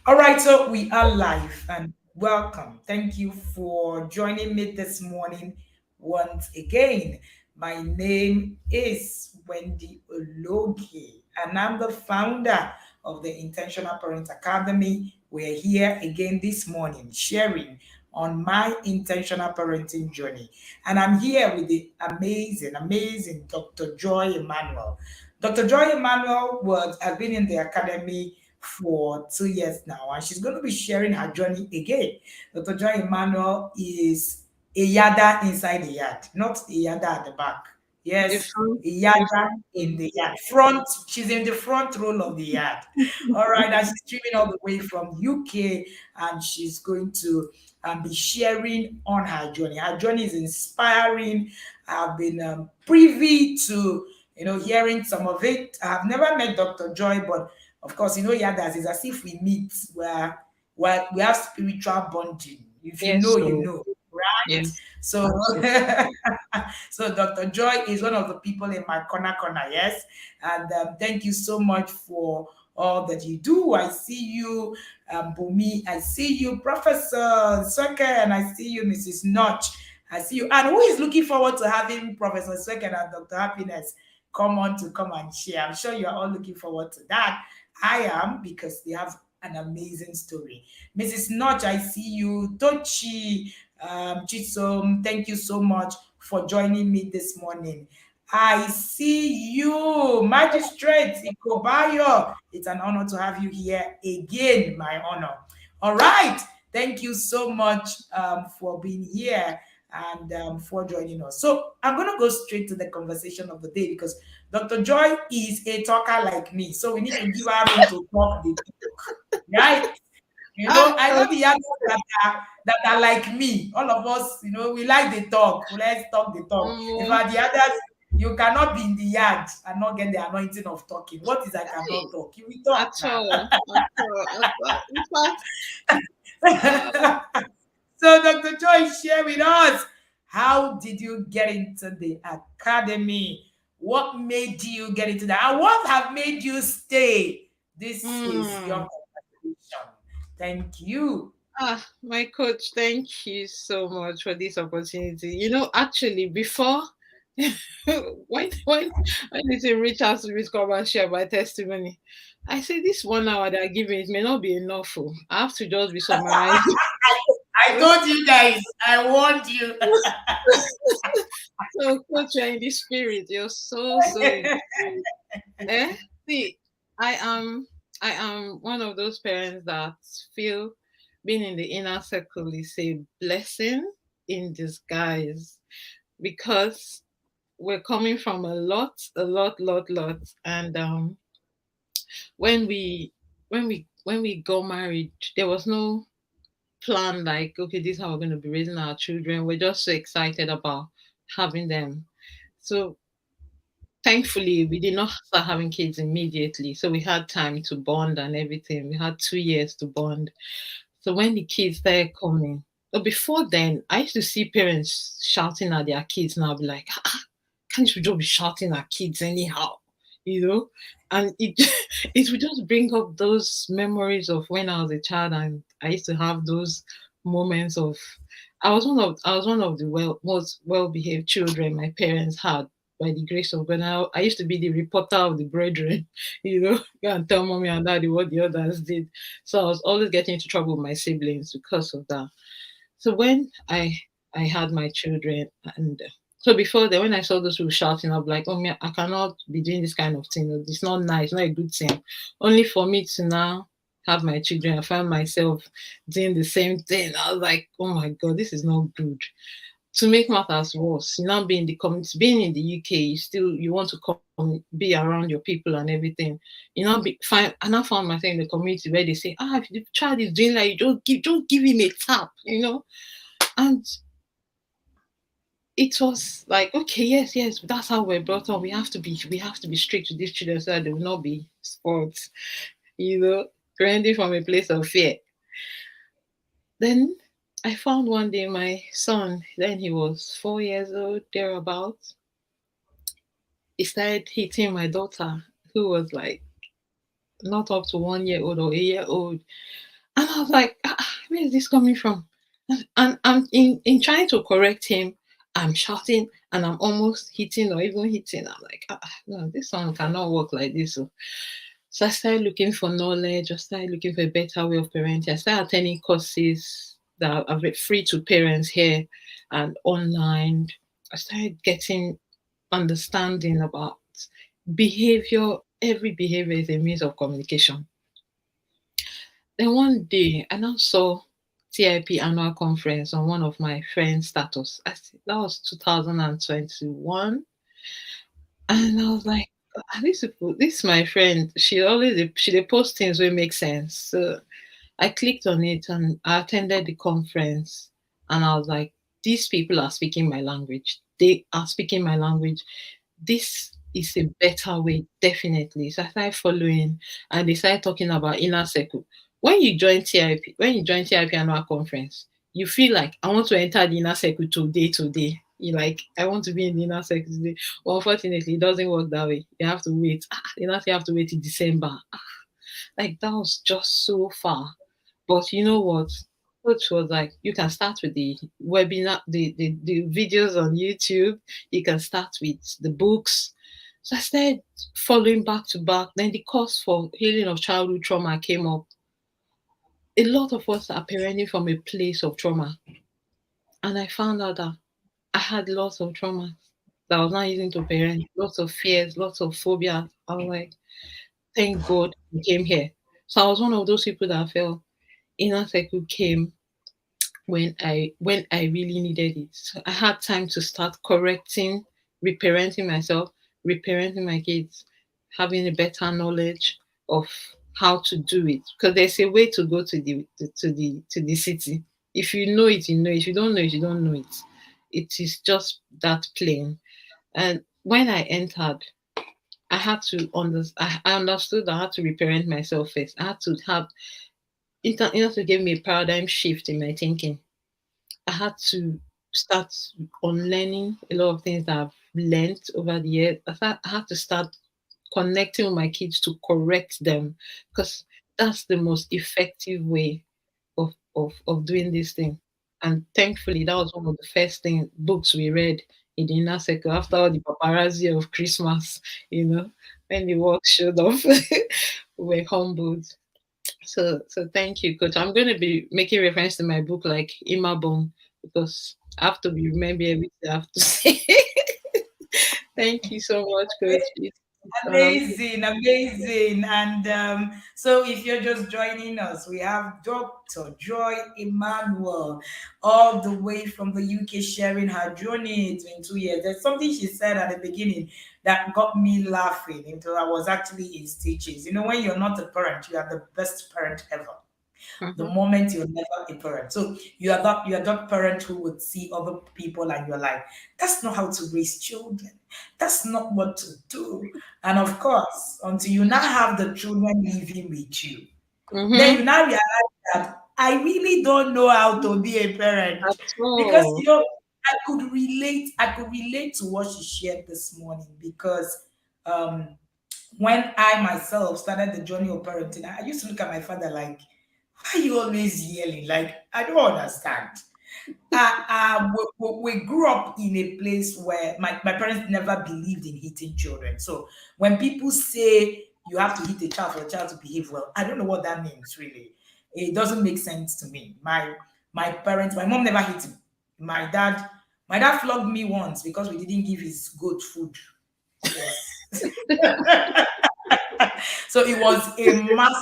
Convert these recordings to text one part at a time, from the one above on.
All right, so we are live and welcome. Thank you for joining me this morning once again. My name is Wendy Ologi, and I'm the founder of the Intentional Parent Academy. We're here again this morning sharing on my intentional parenting journey. And I'm here with the amazing Dr. Joy Emmanuel. Dr. Joy Emmanuel has been in the academy for 2 years now, and she's going to be sharing her journey again. Dr. Joy Emmanuel is a yada inside the yard, not a yada at the back. The Yes, front, a the yada front. in the yard. Front, she's in the front row of the yard. All right, and she's streaming all the way from UK, and she's going to be sharing on her journey. Her journey is inspiring. I've been privy to hearing some of it. I've never met Dr. Joy, but of course, Yadas is as if we meet where we have spiritual bonding. If you Yes, know, you so know, right? yes, So, absolutely. so Dr. Joy is one of the people in my corner, yes. And thank you so much for all that you do. I see you, Bumi. I see you, Professor Sweke, and I see you, Mrs. Notch. I see you. And who is looking forward to having Professor Sweke and Dr. Happiness come and share? I'm sure you are all looking forward to that. I am because they have an amazing story. Mrs. Notch, I see you. Tochi, Chisom, thank you so much for joining me this morning. I see you, Magistrate Ikobayo. It's an honor to have you here again, my honor. All right. Thank you so much for being here and for joining us. So I'm going to go straight to the conversation of the day because Dr. Joy is a talker like me. So we need to give her room to talk the talk, right? Ah, I know the coach. others that are like me. All of us, we like the talk. Let's talk the talk. In Um, fact, the others, you cannot be in the yard and not get the anointing of talking. What is I hey, cannot talk? You will talk at all, at all, at all. In fact, uh, now. So, Dr. Joy, share with us, how did you get into the academy? What made you get into that? And what have made you stay? This is your mm, conversation. Thank you. my coach, thank you so much for this opportunity. Actually, before when they reach out to me to come and share my testimony, I say this 1 hour that I give it may not be enough. Oh. I have to just be summarizing. I told you guys, I warned you. So, coach, you're in the spirit. You're so in the spirit. Eh? See, I am I am one of those parents that feel being in the inner circle is a blessing in disguise because we're coming from a lot, and when we got married, there was no plan like, okay, this is how we're going to be raising our children. We're just so excited about having them. So thankfully, we did not start having kids immediately. So we had time to bond and everything. We had 2 years to bond. So when the kids started coming, but before then, I used to see parents shouting at their kids, and I'll be like, can't you just be shouting at kids anyhow? You know? And it it would just bring up those memories of when I was a child, and I used to have those moments of I was one of the most well behaved children my parents had by the grace of God. I used to be the reporter of the brethren, go and tell mommy and daddy what the others did. So I was always getting into trouble with my siblings because of that. So when I had my children, and so before that, when I saw those people shouting, I'll be like, oh me, I cannot be doing this kind of thing. It's not nice, not a good thing. Only for me to now have my children, I found myself doing the same thing. I was like, oh my god, this is not good. To make matters worse, you now being in the community, being in the UK, you want to come be around your people and everything. I now found myself in the community where they say, if the child is doing like, just give him a tap, and it was like, okay, yes, that's how we're brought up. We have to be strict with these children so that they will not be sports, you know, grinding from a place of fear. Then I found one day my son, then he was 4 years old, thereabouts. He started hitting my daughter, who was like not up to 1 year old or a year old. And I was like, where is this coming from? And I'm in trying to correct him, I'm shouting and I'm almost hitting or even hitting. I'm like, no, this one cannot work like this. So I started looking for knowledge. I started looking for a better way of parenting. I started attending courses that are free to parents here and online. I started getting understanding about behavior. Every behavior is a means of communication. Then one day, I now saw TIP annual conference on one of my friends' status. That was 2021, and I was like, these people, this my friend. She dey post things will make sense. So I clicked on it and I attended the conference, and I was like, these people are speaking my language. They are speaking my language. This is a better way, definitely. So I started following and they started talking about inner circle. When you join TIP annual conference, you feel like I want to enter the inner circle today. You like I want to be in the inner circle today. But unfortunately, it doesn't work that way. You have to wait. You have to wait till December. Like that was just so far. But you know what? Coach was like, you can start with the webinar, the videos on YouTube. You can start with the books. So I started following back to back. Then the course for healing of childhood trauma came up. A lot of us are parenting from a place of trauma. And I found out that I had lots of traumas that I was not using to parent, lots of fears, lots of phobias. I was like, thank God we came here. So I was one of those people that felt inner circle came when I really needed it. So I had time to start correcting, reparenting myself, reparenting my kids, having a better knowledge of how to do it. Because there's a way to go to the city. If you know it, you know it. If you don't know it, you don't know it. It is just that plain. And when I entered, I had to I understood that I had to reparent myself first. I had to have it also gave me a paradigm shift in my thinking. I had to start unlearning a lot of things that I've learned over the years. I had to start connecting with my kids to correct them because that's the most effective way of doing this thing. And thankfully, that was one of the first books we read in the inner circle after all the paparazzi of Christmas, when the work showed off, we were humbled. So thank you, Coach. I'm going to be making reference to my book like Imabong because I have to be remember everything I have to say. Thank you so much, Coach. Amazing, amazing. And so, if you're just joining us, we have Dr. Joy Emmanuel, all the way from the UK, sharing her journey in 2 years. There's something she said at the beginning that got me laughing until I was actually in stitches. You know, when you're not a parent, you are the best parent ever the Mhm. moment you're never a parent. So you're that parent who would see other people and you're like, that's not how to raise children. That's not what to do. And of course, until you now have the children living with you, then you Mhm. now realize that I really don't know how to be a At parent. Because all. I could relate to what she shared this morning because um when I myself started the journey of parenting, I used to look at my father like, why are you always yelling? Like, I don't understand. We grew up in a place where my parents never believed in hitting children. So when people say you have to hit a child for a child to behave well, I don't know what that means really. It doesn't make sense to me. My mom never hit him. My dad, my dad flogged me once because we didn't give his goat food. Yes. So it was a mass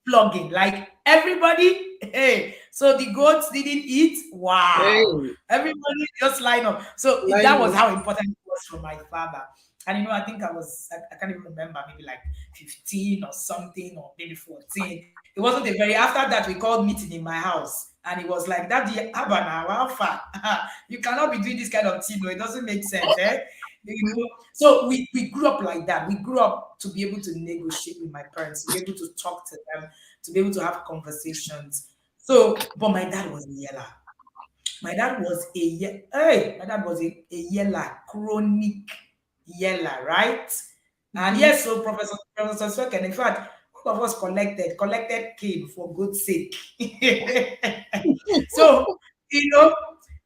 flogging. Like everybody, hey, so the goats didn't eat. Wow. Hey, Everybody just line up. So that line was up. how important it was for my father. And I think I can't even remember, maybe like 15 or something, or maybe 14. It wasn't a very, after that, we called meeting in my house. And it was like, Daddy, Abana, how far? You cannot be doing this kind of thing. No, it doesn't make sense. Eh? So we grew up like that. We grew up to be able to negotiate with my parents, to be able to talk to them, to be able to have conversations. So, but my dad was a yeller. My dad was a yeller, chronic yeller, right? And Mhm. yes, so Professor Sweken, in fact, all of us collected cane for God's sake. So, you know,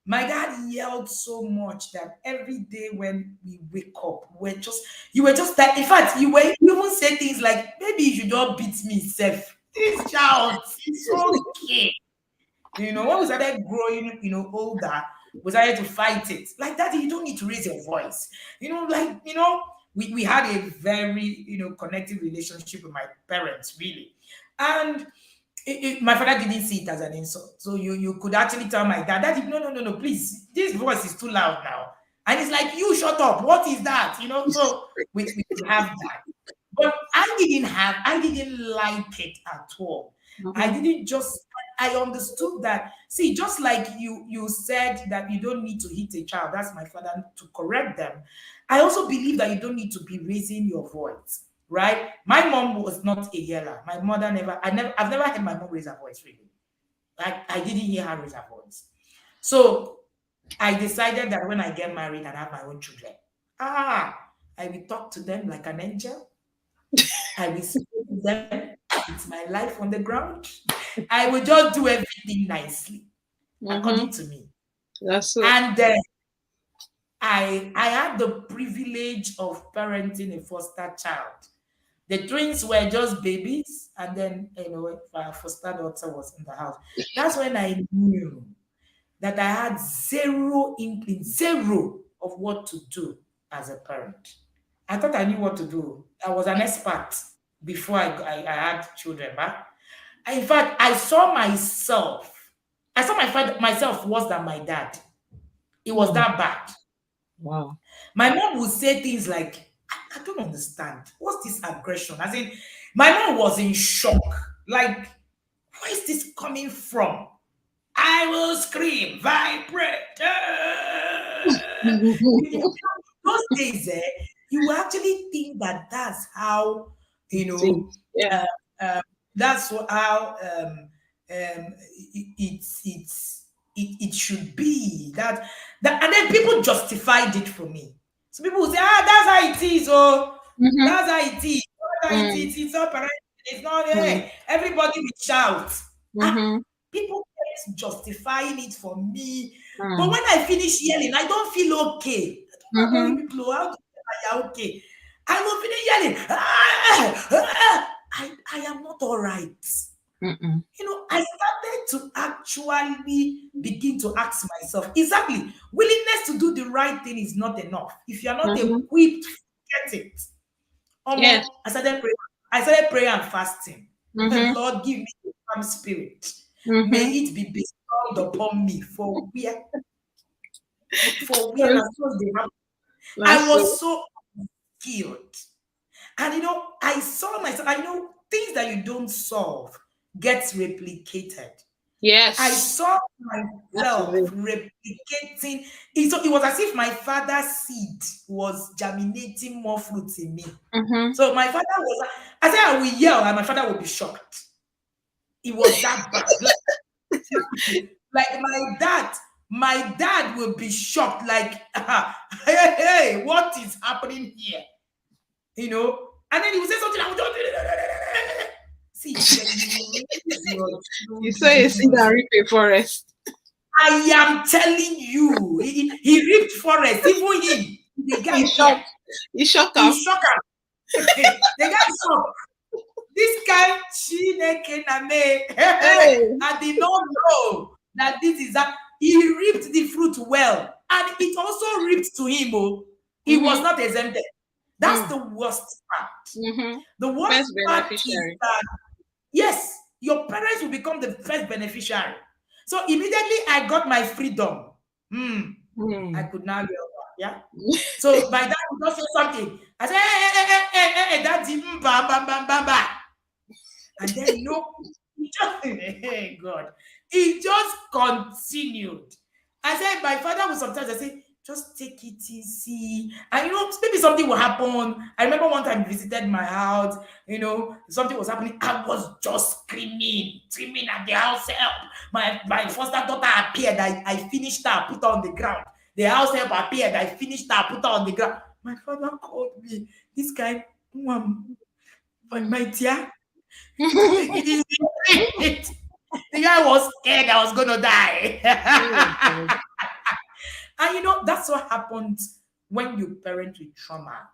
my dad yelled so much that every day when we wake up, you were just that. In fact, you even say things like, maybe you should not beat me, self. This child is okay. When we started growing, older, we started to fight it. Like, Daddy, you don't need to raise your voice. We had a very, connected relationship with my parents, really. And my father didn't see it as an insult. So you could actually tell my dad, Daddy, no, no, no, no, please, this voice is too loud now. And it's like, you shut up. What is that? So we could have that. But I didn't like it at all. I Mhm. didn't just I understood that. See, just like you said that you don't need to hit a child, that's my father to correct them. I also believe that you don't need to be raising your voice, right? My mom was not a yeller. My mother I've never heard my mom raise her voice really. I didn't hear her raise her voice. So I decided that when I get married and have my own children, I will talk to them like an angel. I will speak to them. It's my life on the ground. I will just do everything nicely, according Mhm. to me. That's so. And I had the privilege of parenting a foster child. The twins were just babies, and then our foster daughter was in the house. That's when I knew that I had zero inkling, zero of what to do as a parent. I thought I knew what to do. I was an expert before I had children. But in fact, I saw myself worse than my dad. It was Hmm. that bad. Wow. My mom would say things like, I don't understand. What's this aggression? As in, my mom was in shock. Like, where is this coming from? I will scream, vibrate. Those days, you actually think that that's how, you know, Things. Yeah. uh, uh, how it should be. And then people justified it for me. So people will say, that's how it is, oh, Mhm. that's how it is. That's how it Mm. is. It's not parental. It's not, Mm. everybody will shout. Ah, Mhm. people kept justifying it for me. But Mm. when I finish yelling, I don't feel okay. I don't know how you Mhm. people, how do you say you're okay? I will finish yelling. I am not all right. Mm-mm. I started to actually begin to ask myself, exactly, willingness to do the right thing is not enough. If you're not Mhm. equipped, forget it. Yes. I started praying and fasting. Mhm. Lord, give me a calm spirit. May Mhm. it be bestowed upon me for where That's and so they have. I that's so. was so skilled. And I saw myself, I know things that you don't solve gets replicated. I Yes. saw That is myself it. replicating. It was as if my father's seed was germinating more fruits in me. Mhm. So my father was, I said I will yell and my father will be shocked. It was that bad. Like my dad will be shocked, like, hey, hey, what is happening here? And then he would say something, I would just see when you raise your You say a children seed the and reap a forest. I am telling you, he ripped forest, even him, the You guy here, shock. You shock he up. shocked him. The guy shocked. This guy, Chineke na me. Hey. I did not know that this is that. He reaped the fruit well, and it also reaped to him. Oh, he was Mhm. not exempted. That's Mm. the worst part. Mhm. The worst First part is beneficiary. that, yes, your parents will become the first beneficiary. So immediately I got my freedom. I Hmm. could now yell back. Yeah. So my dad would just say something. I say, hey, daddy, bam, bam, bam, bam, bam. And then, he just, hey, God, he just continued. I said, my father would sometimes I say, just take it easy. And maybe something will happen. I remember one time he visited my house, something was happening. I was just screaming at the house help. My foster daughter appeared. I finished her, put her on the ground. The house help appeared. I finished her, put her on the ground. My father called me. This guy, Mom, my Mm. dear. It is it. The guy was scared I was gonna die. Oh God. And that's what happens when you parent with trauma.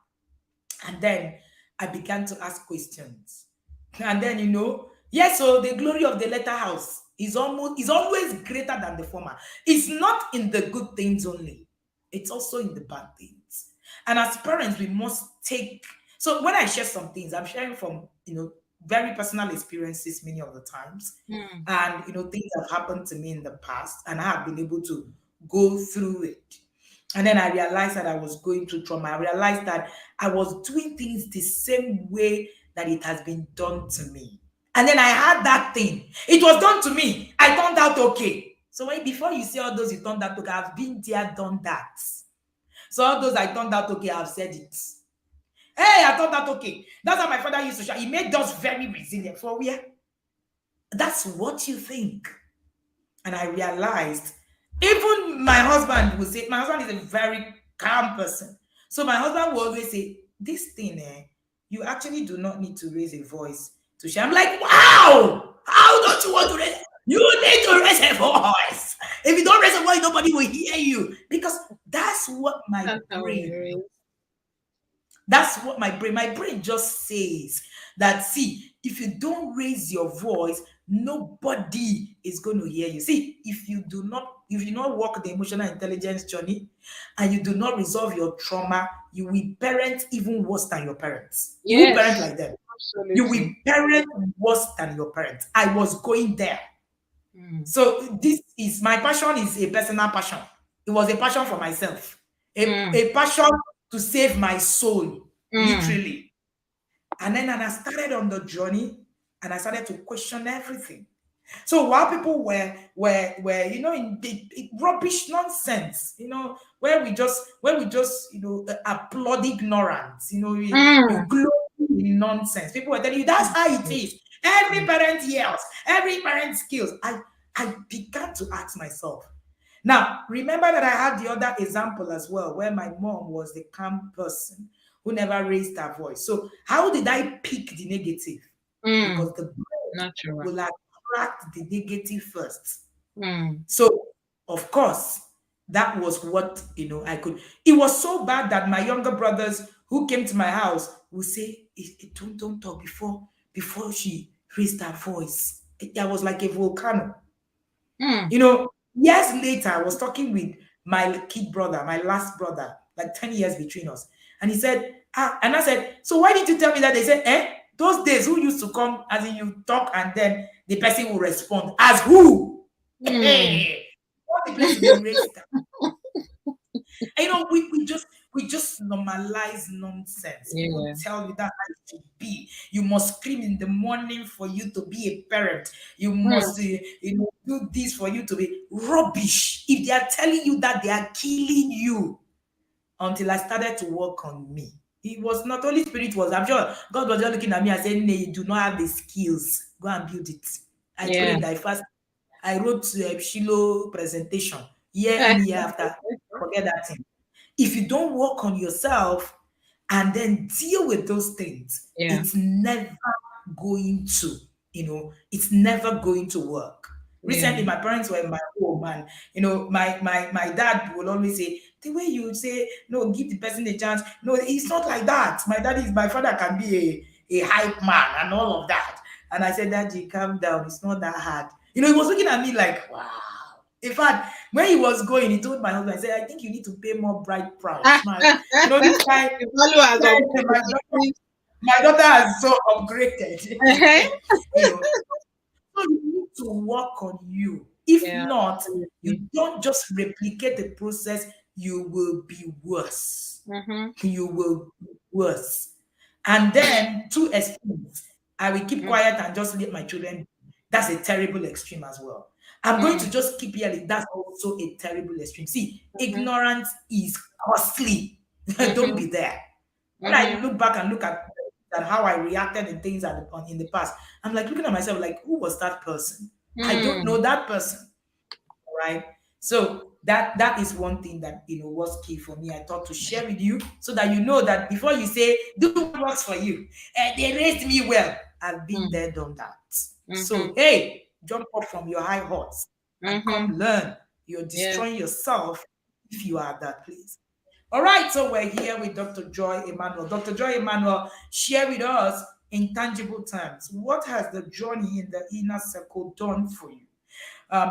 And then I began to ask questions. And then, yes, so the glory of the latter house is always greater than the former. It's not in the good things only, it's also in the bad things. And as parents, we must take. So when I share some things, I'm sharing from, very personal experiences many of the times. Mm. And, things have happened to me in the past, and I have been able to go through it. And then I realized that I was going through trauma. I realized that I was doing things the same way that it has been done to me. And then I had that thing. It was done to me. I turned out okay. So before you say all those you turned out okay, I've been there, done that. So all those I turned out okay, I've said it. Hey, I turned out okay. That's how my father used to shout. He made us very resilient. For where? That's what you think. And I realized, even my husband would say, my husband is a very calm person. So my husband will always say, this thing, you actually do not need to raise a voice to share. I'm like, wow, how don't you want to raise? You need to raise a voice. If you don't raise a voice, nobody will hear you. Because that's what my That's how it brain is. that's what my brain just says that, see, if you don't raise your voice, nobody is going to hear you. See, if you not walk the emotional intelligence journey and you do not resolve your trauma, you will parent even worse than your parents. You will parent Yes, like them. You will absolutely. parent worse than your parents. I was going there. Mm. So this is my passion, is a personal passion. It was a passion for myself, Mm. a passion to save my soul, Mm. literally. And I started on the journey, and I started to question everything. So while people were in the rubbish nonsense, where we just applaud ignorance, you Mm. glow in nonsense. People were telling you that's how it Yes. is. Every Mm. parent yells, every parent skills. I began to ask myself. Now, remember that I had the other example as well, where my mom was the calm person who never raised her voice. So, how did I pick the negative? Mm. Because the brain Natural. will attract the negative first. Mm. So, of course, that was what I could. It was so bad that my younger brothers who came to my house would say, don't talk before she raised her voice." I was like a volcano. Mm. Years later, I was talking with my kid brother, my last brother, like 10 years between us. And he said, and I said, so why didn't you tell me that? They said, those days who used to come, as in you talk and then the person will respond. As who? Mm. Hey, what the place to be raised. And, we just normalize nonsense. People Yeah. tell you that how it should be. You must scream in the morning for you to be a parent. You Mm. must do this for you to be rubbish. If they are telling you that, they are killing you. Until I started to work on me. It was not Holy Spirit was, I'm sure God was just looking at me and saying, "Nay, you do not have the skills. Go and build it." I Yeah. prayed, I wrote a Shiloh presentation year in, year after. Forget that thing. If you don't work on yourself and then deal with those things, Yeah. it's never going to work. Yeah. Recently, my parents were in my home, and my dad will always say, the way you say, no, give the person a chance. No, it's not like that. My father can be a hype man and all of that. And I said, Daddy, calm down. It's not that hard. He was looking at me like, wow. In fact, when he was going, he told my husband, I said, I think you need to pay more bride price. This guy, The value has my daughter has so upgraded. upgraded. you know, so you need to work on you. If Yeah, not, you absolutely. don't just replicate the process, you will be worse. Mm-hmm. You will be worse. And then two extremes. I will keep quiet and just let my children. That's a terrible extreme as well. I'm going to Mm-hmm. just keep yelling. That's also a terrible extreme. See, Mm-hmm. ignorance is costly. Don't Mm-hmm. be there. When I Mm-hmm. look back and look at how I reacted in things in the past, I'm like looking at myself like, who was that person? I don't Mm. know that person, right? So that is one thing that was key for me. I thought to share with you so that you know that before you say do what works for you, they raised me well. I've been Mm. there, done that. So, Mhm. hey, jump off from your high horse and Mhm. come learn. You're Yeah. destroying yourself if you are at that place. All right, so we're here with Dr. Joy Emmanuel. Dr. Joy Emmanuel, share with us in tangible terms, what has the journey in the inner circle done for you?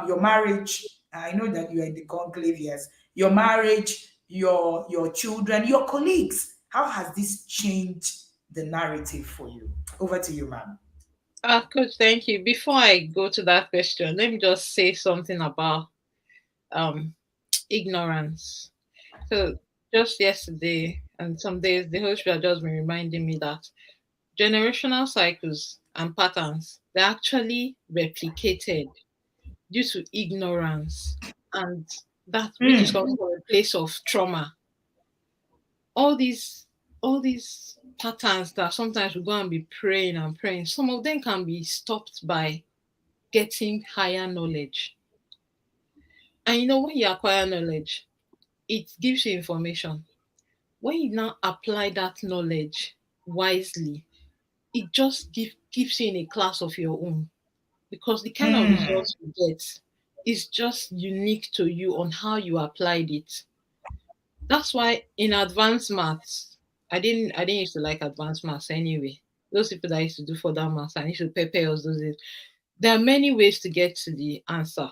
Your marriage, I know that you are in the conclave, yes. Your marriage, your children, your colleagues. How has this changed the narrative for you? Over to you, ma'am. Coach, thank you. Before I go to that question, let me just say something about um ignorance. So just yesterday and some days, the Holy Spirit has just been reminding me that generational cycles and patterns, they're actually replicated due to ignorance, and that which is coming Mm, from a place of trauma. All these all these patterns that sometimes we go and be praying and praying, some of them can be stopped by getting higher knowledge. And when you acquire knowledge, it gives you information. When you now apply that knowledge wisely, it just gives you in a class of your own, because the kind of mm, results you get is just unique to you on how you applied it. That's why in advanced maths, I didn't used to like advanced maths anyway. Those people that used to do further maths and used to prepare us those days. There are many ways to get to the answer.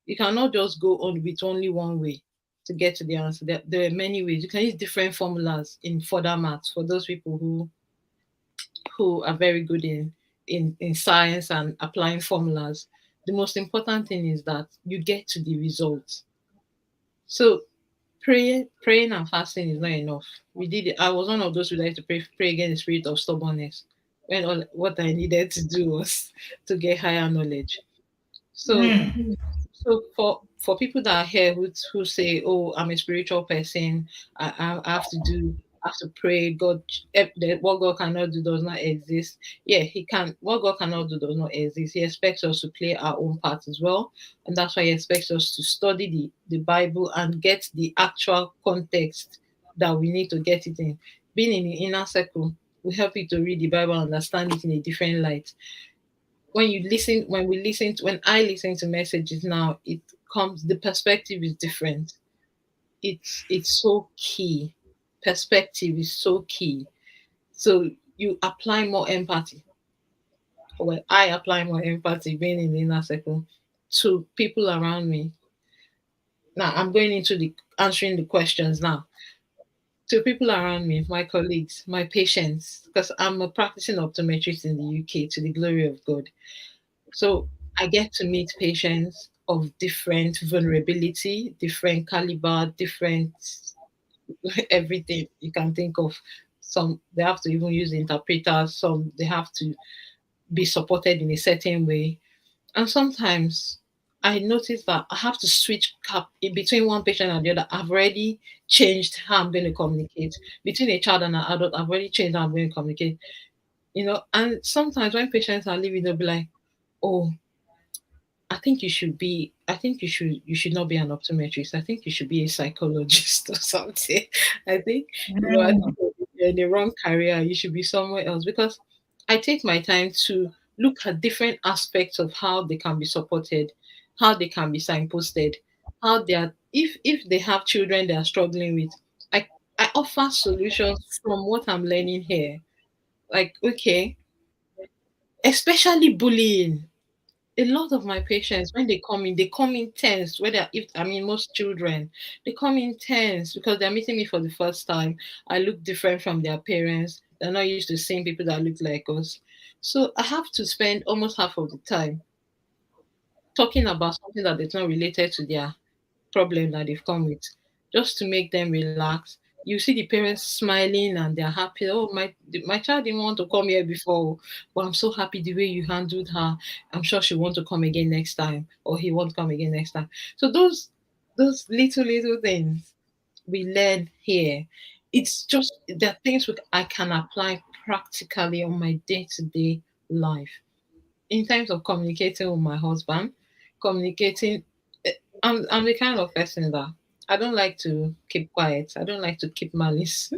You cannot just go on with only one way to get to the answer. There are many ways. You can use different formulas in further maths for those people who are very good in science and applying formulas. The most important thing is that you get to the results. So praying and fasting is not enough. We did it. I was one of those who like to pray against the spirit of stubbornness when what I needed to do was to get higher knowledge. So mm, so for people that are here who say, "Oh, I'm a spiritual person. I have to do, I have to pray. God, what God cannot do does not exist." Yeah, He can. What God cannot do does not exist. He expects us to play our own part as well, and that's why He expects us to study the Bible and get the actual context that we need to get it in. Being in the inner circle will help you to read the Bible and understand it in a different light. When I listen to messages now, it comes the perspective is different. It's so key. Perspective is so key. So you apply more empathy. Well, I apply more empathy being in the inner circle to people around me. Now I'm going into the answering the questions now. To people around me, my colleagues, my patients, because I'm a practicing optometrist in the UK, to the glory of God. So I get to meet patients of different vulnerability, different caliber, different everything you can think of. Some they have to even use interpreters, some they have to be supported in a certain way. And sometimes I notice that I have to switch cap in between one patient and the other. I've already changed how I'm going to communicate. Between a child and an adult, I've already changed how I'm going to communicate. And sometimes when patients are leaving, they'll be like, "Oh, I think you should not be an optometrist. I think you should be a psychologist or something. I think mm, you're in the wrong career. You should be somewhere else." Because I take my time to look at different aspects of how they can be supported, how they can be signposted, how they are if they have children they are struggling with. I offer solutions from what I'm learning here. Like, okay, especially bullying. A lot of my patients, when they come in tense. Whether if I mean most children, they come in tense because they're meeting me for the first time. I look different from their parents. They're not used to seeing people that look like us. So I have to spend almost half of the time talking about something that is not related to their problem that they've come with, just to make them relax. You see the parents smiling and they're happy. Oh, my child didn't want to come here before, but I'm so happy the way you handled her. I'm sure she'll want to come again next time, or he won't come again next time. So those little things we learn here, it's just the things I can apply practically on my day-to-day life in terms of communicating with my husband, communicating. I'm the kind of person that I don't like to keep quiet. I don't like to keep malice.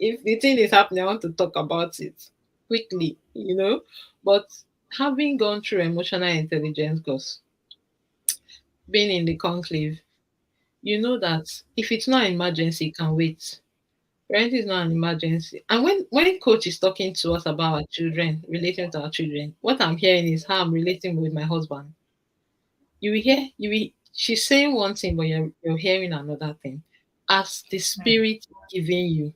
If the thing is happening, I want to talk about it. quickly, you know. But having gone through emotional intelligence course, being in the conclave, you know that if it's not an emergency, it can wait. Parenting is not an emergency. And when coach is talking to us about our children, relating to our children, what I'm hearing is how I'm relating with my husband. She's saying one thing, but you're hearing another thing. As the spirit giving you,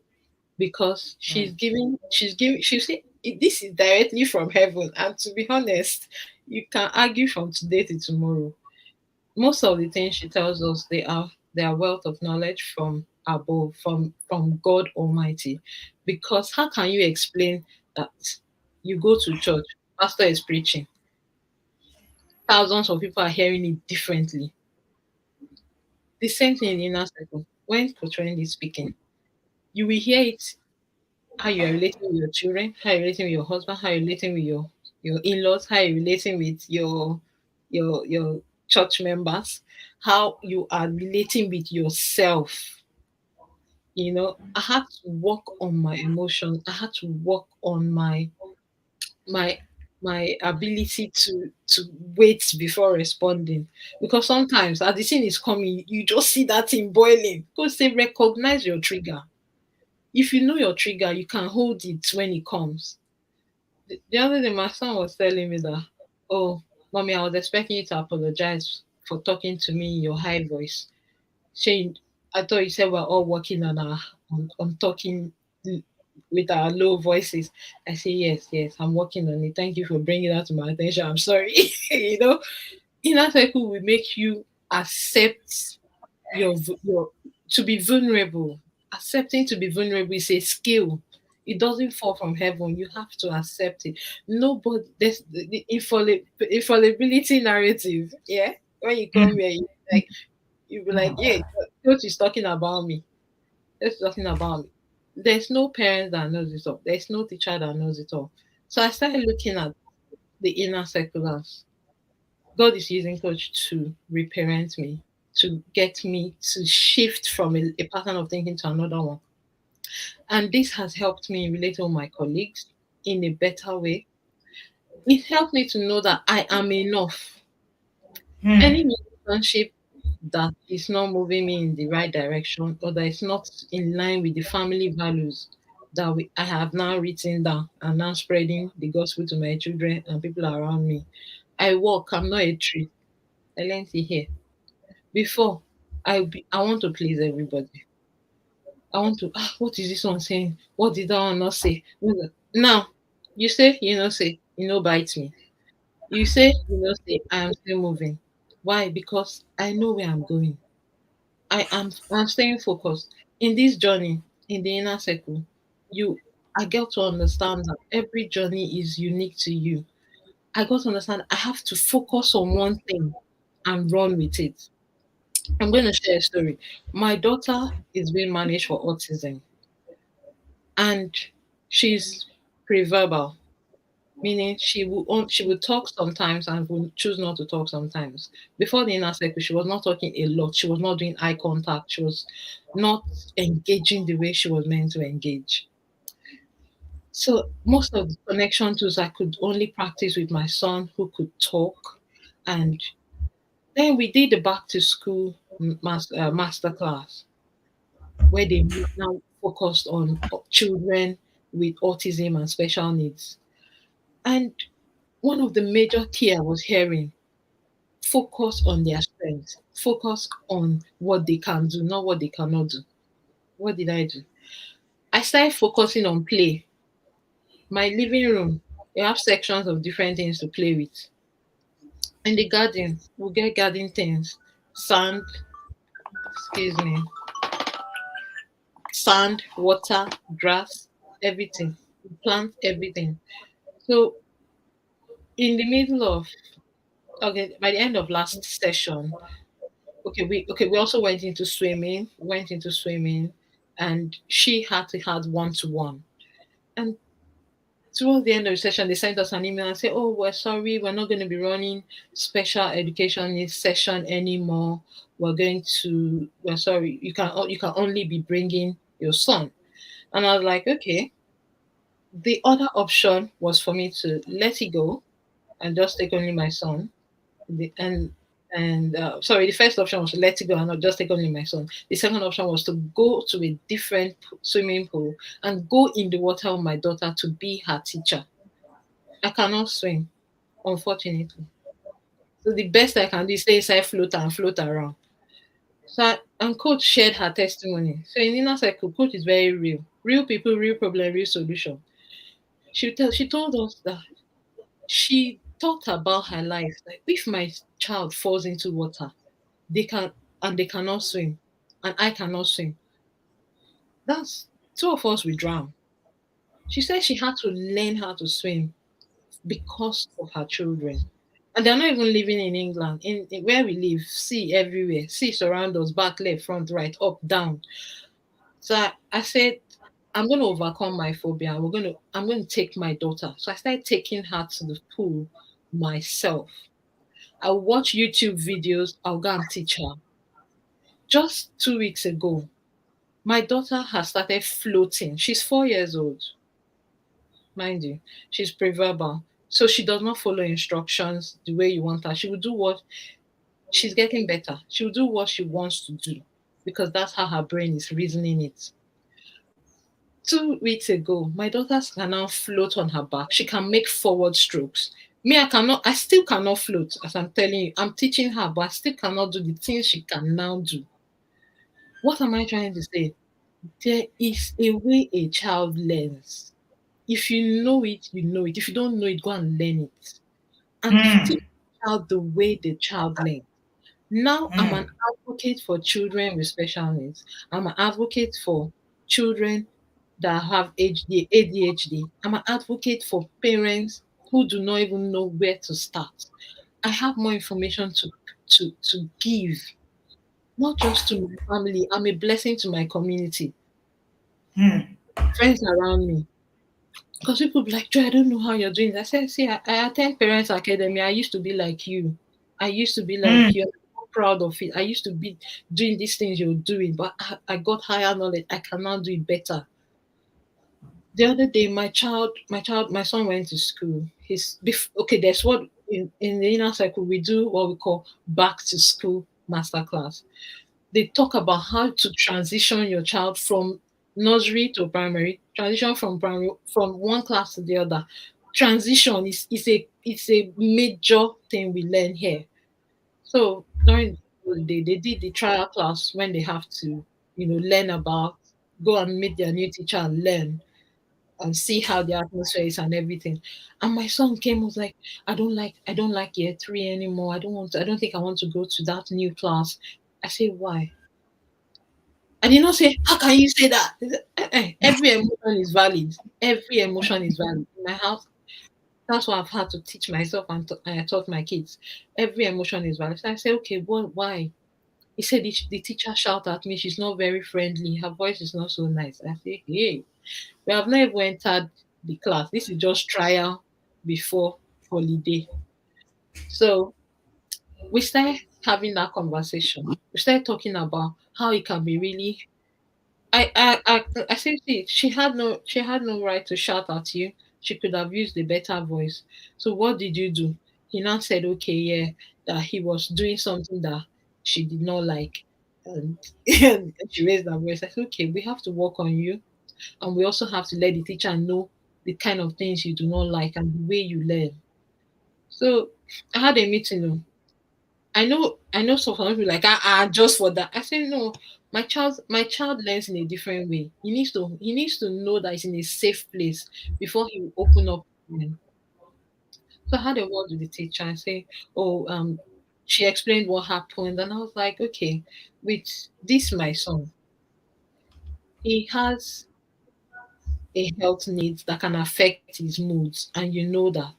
because she's say this is directly from heaven. And to be honest, you can argue from today to tomorrow. Most of the things she tells us, they are wealth of knowledge from above, from God Almighty. Because how can you explain that you go to church, pastor is preaching, thousands of people are hearing it differently. The same thing in the inner circle. When Coach Wendy is speaking, you will hear it, how you are relating with your children, how you're relating with your husband, how you're relating with your in-laws, how you're relating with your church members, how you are relating with yourself. You know, I had to work on my emotions. I had to work on my my ability to wait before responding. Because sometimes as the thing is coming, you just see that thing boiling. Go say recognize your trigger. If you know your trigger, you can hold it when it comes. The other day, my son was telling me that, oh, mommy, I was expecting you to apologize for talking to me in your high voice. Shane, I thought you said we're all working on talking with our low voices. I say, yes, yes, I'm working on it. Thank you for bringing that to my attention. I'm sorry. You know, inner cycle will make you accept your to be vulnerable. Accepting to be vulnerable is a skill. It doesn't fall from heaven. You have to accept it. Nobody, there's the infallibility narrative. Yeah, when you come here, you be like, yeah, coach is talking about me. Coach is talking about me. There's no parent that knows it all. There's no teacher that knows it all. So I started looking at the inner circulars. God is using coach to reparent me, to get me to shift from a pattern of thinking to another one. And this has helped me relate to my colleagues in a better way. It helped me to know that I am enough. Any relationship that is not moving me in the right direction or that is not in line with the family values that I have now written down and now spreading the gospel to my children and people around me. I walk, I'm not a tree. I learned it here. Before, I want to please everybody. I want to, what is this one saying? What did that one not say? Now, you say, say, bite me. You say, say, I am still moving. Why? Because I know where I'm going. I'm staying focused. In this journey, in the inner circle, I get to understand that every journey is unique to you. I got to understand I have to focus on one thing and run with it. I'm going to share a story. My daughter is being managed for autism, and she's pre-verbal, meaning she will talk sometimes and will choose not to talk sometimes. Before the inner circle, she was not talking a lot. She was not doing eye contact. She was not engaging the way she was meant to engage. So most of the connection tools I could only practice with my son who could talk, and then we did the back to school master class where they now focused on children with autism and special needs. And one of the major key I was hearing, focus on their strengths, focus on what they can do, not what they cannot do. What did I do? I started focusing on play. My living room, you have sections of different things to play with. In the garden, we'll get garden things, sand, excuse me, sand, water, grass, everything. We plant everything. So in the middle of okay, by the end of last session, we also went into swimming, and she had to have one to one. And towards the end of the session, they sent us an email and said, "Oh, we're sorry, we're not going to be running special education needs session anymore. We're sorry, you can only be bringing your son." And I was like, okay. The other option was for me to let it go and just take only my son. The, and sorry, the first option was to let it go and not just take only my son. The second option was to go to a different swimming pool and go in the water with my daughter to be her teacher. I cannot swim, unfortunately. So the best I can do is stay inside float and float around. And coach shared her testimony. So in inner cycle, coach is very real. Real people, real problem, real solution. She told us that she thought about her life. Like if my child falls into water, they can and they cannot swim, and I cannot swim. That's two of us will drown. She said she had to learn how to swim because of her children. And they're not even living in England. In where we live, sea everywhere. Sea surround us, back, left, front, right, up, down. So I said, I'm gonna overcome my phobia. I'm gonna take my daughter. So I started taking her to the pool myself. I'll watch YouTube videos, I'll go and teach her. Just 2 weeks ago, my daughter has started floating. She's 4 years old, mind you. She's preverbal. So she does not follow instructions the way you want her. She will do what she's getting better. She will do what she wants to do because that's how her brain is reasoning it. 2 weeks ago, my daughter can now float on her back. She can make forward strokes. Me, I cannot, I still cannot float, as I'm telling you. I'm teaching her, but I still cannot do the things she can now do. What am I trying to say? There is a way a child learns. If you know it, you know it. If you don't know it, go and learn it. And teach Mm, the child the way the child learns. Now I'm an mm, advocate for children with special needs. I'm an advocate for children that have ADHD. I'm an advocate for parents who do not even know where to start. I have more information to give, not just to my family. I'm a blessing to my community, mm, friends around me. Because people be like, Joy, I don't know how you're doing this. I said, see, I attend Parents Academy. I used to be like you. I used to be like mm, you. I'm so proud of it. I used to be doing these things you're doing, but I got higher knowledge. I can now do it better. The other day, my son went to school. Okay. There's what in the inner cycle we do what we call back to school masterclass. They talk about how to transition your child from nursery to primary, transition from primary from one class to the other. Transition is a major thing we learn here. So during the day, they did the trial class when they have to, learn about, go and meet their new teacher and learn and see how the atmosphere is and everything. And my son came was like, I don't like year three anymore. I don't think I want to go to that new class. I say, why? I did not say, how can you say that? He said, every emotion is valid. Every emotion is valid. In my house, that's what I've had to teach myself and I taught my kids. Every emotion is valid. So I said, okay, why? He said the teacher shouted at me. She's not very friendly. Her voice is not so nice. I say, hey, we have not even entered the class. This is just trial before holiday. So we started having that conversation. We started talking about how it can be really I said, see, she had no right to shout at you. She could have used a better voice. So what did you do? He now said, okay, yeah, that he was doing something that she did not like. And, and she raised her voice. I said, okay, we have to work on you. And we also have to let the teacher know the kind of things you do not like and the way you learn. So I had a meeting. I know some people like just for that. I say no, my child learns in a different way. He needs to know that it's in a safe place before he will open up. So I had a word with the teacher and say, oh, she explained what happened, and I was like, okay, with this my son, he has a health needs that can affect his moods, and you know that.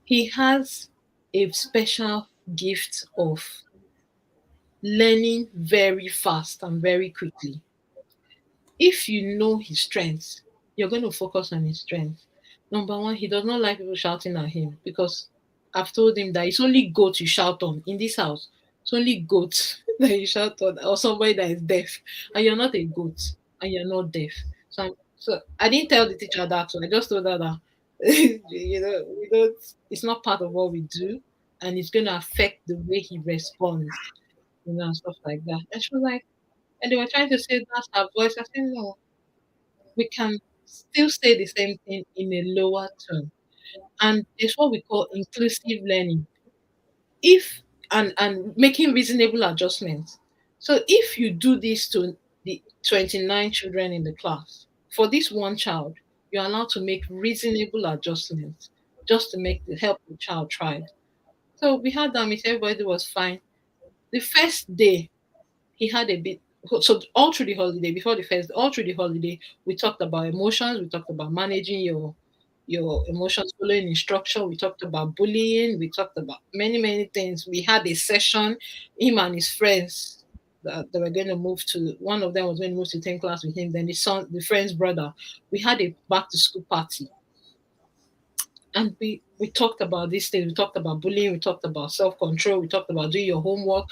He has a special gift of learning very fast and very quickly. If you know his strengths, you're going to focus on his strengths. Number one, he does not like people shouting at him because I've told him that it's only goat you shout on in this house. It's only goat that you shout on, or somebody that is deaf, and you're not a goat and you're not deaf. So So I didn't tell the teacher that. So I just told her that we don't. It's not part of what we do, and it's going to affect the way he responds, and stuff like that. And she was like, and they were trying to say that's her voice. I said, no, we can still say the same thing in a lower tone, and it's what we call inclusive learning. If and making reasonable adjustments. So if you do this to the 29 children in the class, for this one child, you're allowed to make reasonable adjustments just to make the help the child thrive. So we had that meeting, everybody was fine. The first day he had a bit, so all through the holiday, before the first, all through the holiday, we talked about emotions, we talked about managing your emotions, following instruction, we talked about bullying, we talked about many things. We had a session, him and his friends, that they were going to move to, one of them was going to move to 10 class with him, then the friend's brother. We had a back to school party, and we talked about these things. We talked about bullying, we talked about self-control, we talked about doing your homework,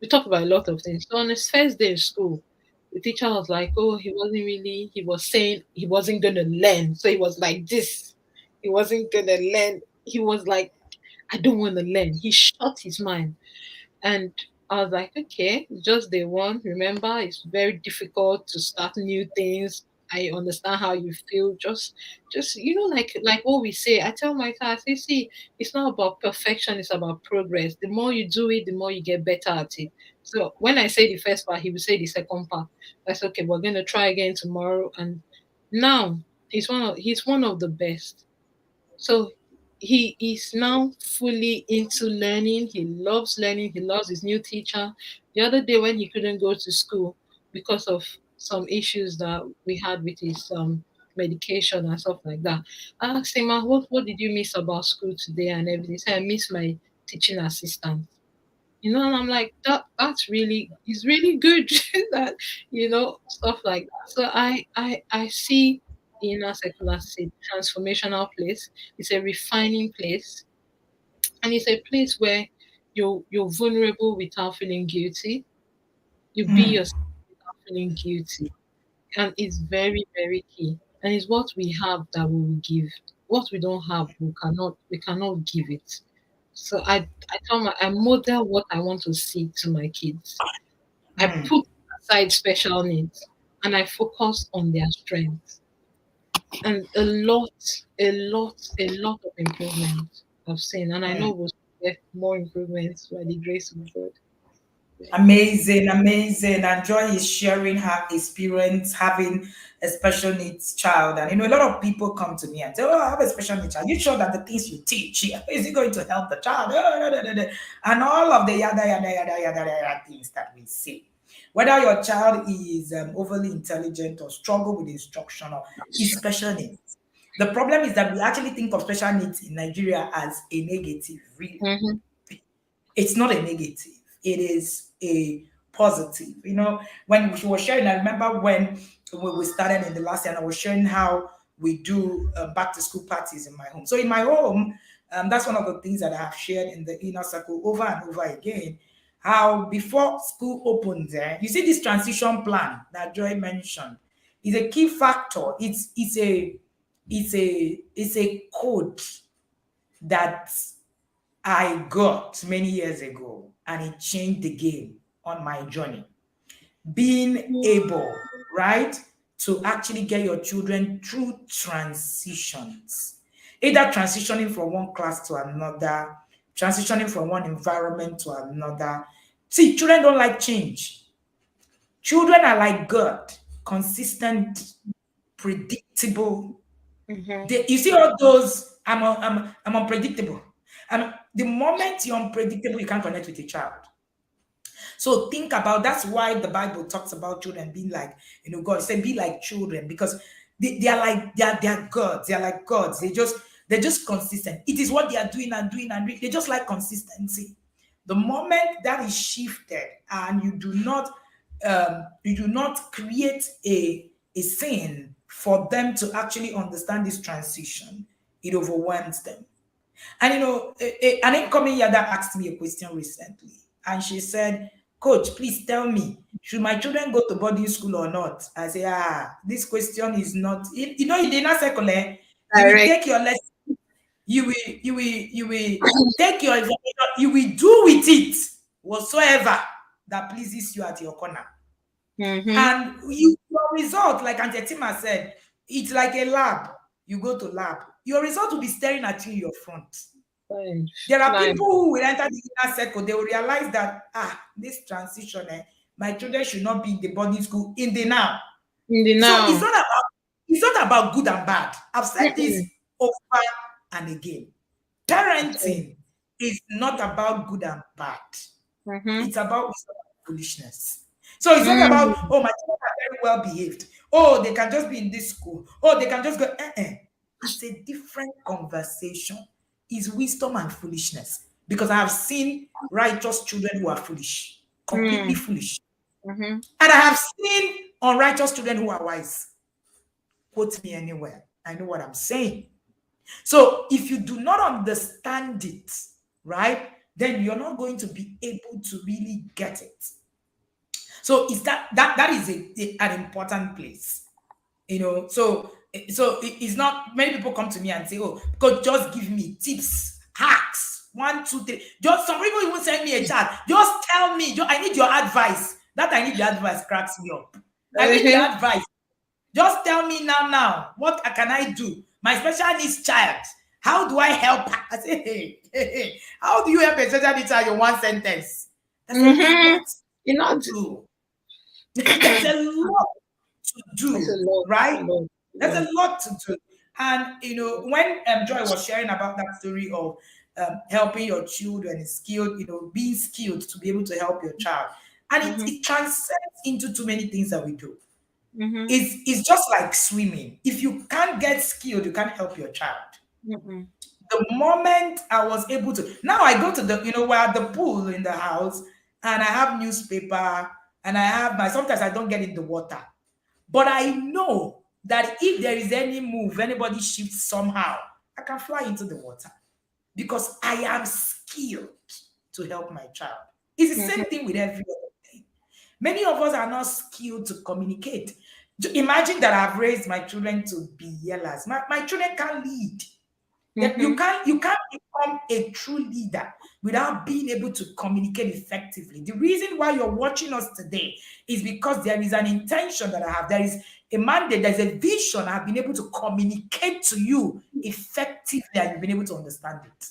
we talked about a lot of things. So on his first day in school, the teacher was like, oh, he was saying he wasn't gonna learn. So he was like this. He wasn't gonna learn. He was like, I don't want to learn. He shut his mind. And I was like, okay, it's just day one. Remember, it's very difficult to start new things. I understand how you feel. Just like what we say. I tell my class, I say, see, it's not about perfection, it's about progress. The more you do it, the more you get better at it. So when I say the first part, he will say the second part. That's okay, we're gonna try again tomorrow. And now he's one of the best. So he is now fully into learning. He loves learning. He loves his new teacher. The other day when he couldn't go to school because of some issues that we had with his medication and stuff like that, I asked him, "Ah, what did you miss about school today and everything?" He said, I miss my teaching assistant. And I'm like, that's really is really good that stuff like that. So I see the inner circle as a transformational place. It's a refining place, and it's a place where you're vulnerable without feeling guilty. You be yourself without feeling guilty, and it's very key. And it's what we have that we will give. What we don't have, we cannot give it. So I model what I want to see to my kids. I put aside special needs and I focus on their strengths. And a lot of improvement I've seen. And I know we'll get more improvements by the grace of God. Yeah. Amazing, amazing. And Joy is sharing her experience having a special needs child. And a lot of people come to me and say, oh, I have a special needs child. Are you sure that the things you teach, is it going to help the child? And all of the yada things that we say. Whether your child is overly intelligent or struggle with instruction or is special needs. The problem is that we actually think of special needs in Nigeria as a negative, really. Mm-hmm. It's not a negative, it is a positive. When she was sharing, I remember when we started in the last year, and I was sharing how we do back to school parties in my home. So in my home, that's one of the things that I have shared in the inner circle over and over again. How before school opens, you see this transition plan that Joy mentioned is a key factor. It's a code that I got many years ago, and it changed the game on my journey. Being able, right, to actually get your children through transitions, either transitioning from one class to another, transitioning from one environment to another. See, children don't like change. Children are like God, consistent, predictable. Mm-hmm. You see all those, I'm unpredictable. The moment you're unpredictable, you can't connect with a child. So think about that's why the Bible talks about children being like, God said, be like children, because they are like they are gods. They are like gods. They're just consistent. It is what they are doing and doing and doing. They just like consistency. The moment that is shifted and you do not create a scene for them to actually understand this transition, it overwhelms them. And an incoming yada asked me a question recently, and she said, "Coach, please tell me, Should my children go to boarding school or not? I say, this question is not. In the inner circle, you will Direct. take your lesson. You will take your information. You will do with it whatsoever that pleases you at your corner. Mm-hmm. And your result, like Auntie Tima said, it's like a lab. You go to lab. Your result will be staring at you in your front. Fine. There are Fine. people who will enter the inner circle, they will realize that, this transition, my children should not be in the boarding school in the now. In the So now. it's not about good and bad. I've said this Mm-mm. over and again. Okay. Parenting is not about good and bad. Mm-hmm. It's about wisdom and foolishness. So it's not about, Mm. oh, my children are very well behaved. Oh, they can just be in this school. Oh, they can just go. It's a different conversation. It's wisdom and foolishness. Because I have seen righteous children who are foolish, completely Mm. foolish. Mm-hmm. And I have seen unrighteous children who are wise. Quote me anywhere. I know what I'm saying. So if you do not understand it, right, then you're not going to be able to really get it. So is that is an important place, So it's not many people come to me and say, "Oh, God, just give me tips, hacks, 1, 2, 3." Just some people even send me a chat. Just tell me. I need your advice. That I need your advice cracks me up. I need your Uh-huh. advice. Just tell me now. Now, what can I do? My special needs child. How do I help her? I say, hey. How do you help a special needs child in one sentence? There's a Mm-hmm. lot You know, to do. There's a lot to it's a do, lot. It's a right? lot. There's Yeah. a lot to do. And when Joy was sharing about that story of helping your children, skilled, being skilled to be able to help your child, and it, Mm-hmm. it transcends into too many things that we do. Mm-hmm. It's just like swimming. If you can't get skilled, you can't help your child. Mm-mm. The moment I was able to, now I go to we're at the pool in the house, and I have newspaper, and I have sometimes I don't get in the water. But I know that if there is any move, anybody shifts somehow, I can fly into the water because I am skilled to help my child. It's the same Mm-hmm. thing with every other thing. Many of us are not skilled to communicate. Imagine that I've raised my children to be yellers. My children can't lead. That Mm-hmm. you can't become a true leader without being able to communicate effectively. The reason why you're watching us today is because there is an intention that I have. There is a mandate, there's a vision I've been able to communicate to you effectively, and you've been able to understand it.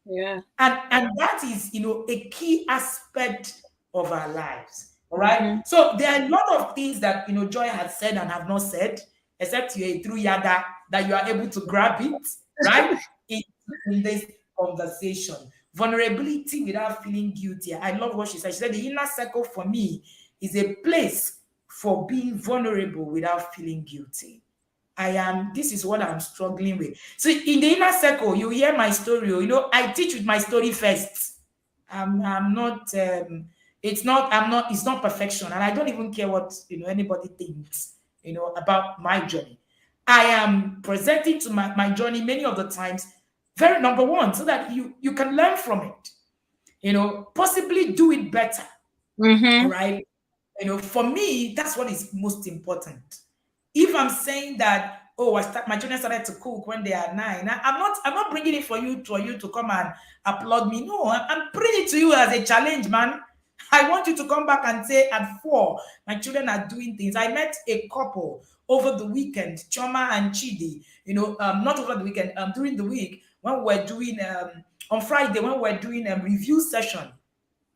Yeah. And that is, a key aspect of our lives. All right. Mm-hmm. So there are a lot of things that Joy has said and have not said, except you're a true yada that you are able to grab it, right? In, in this conversation. Vulnerability without feeling guilty. I love what she said. She said the inner circle for me is a place for being vulnerable without feeling guilty. This is what I'm struggling with. So in the inner circle, you hear my story. I teach with my story first. I'm not, it's not perfection. And I don't even care what, anybody thinks, about my journey. I am presenting to my journey many of the times, very number one, so that you can learn from it, possibly do it better. All Mm-hmm. right. For me, that's what is most important. If I'm saying that, oh, my children started to cook when they are 9, I'm not bringing it for you to come and applaud me. No, I'm bringing it to you as a challenge, man. I want you to come back and say at 4, my children are doing things. I met a couple over the weekend, Choma and Chidi. Not over the weekend, during the week when we're doing on Friday when we're doing a review session.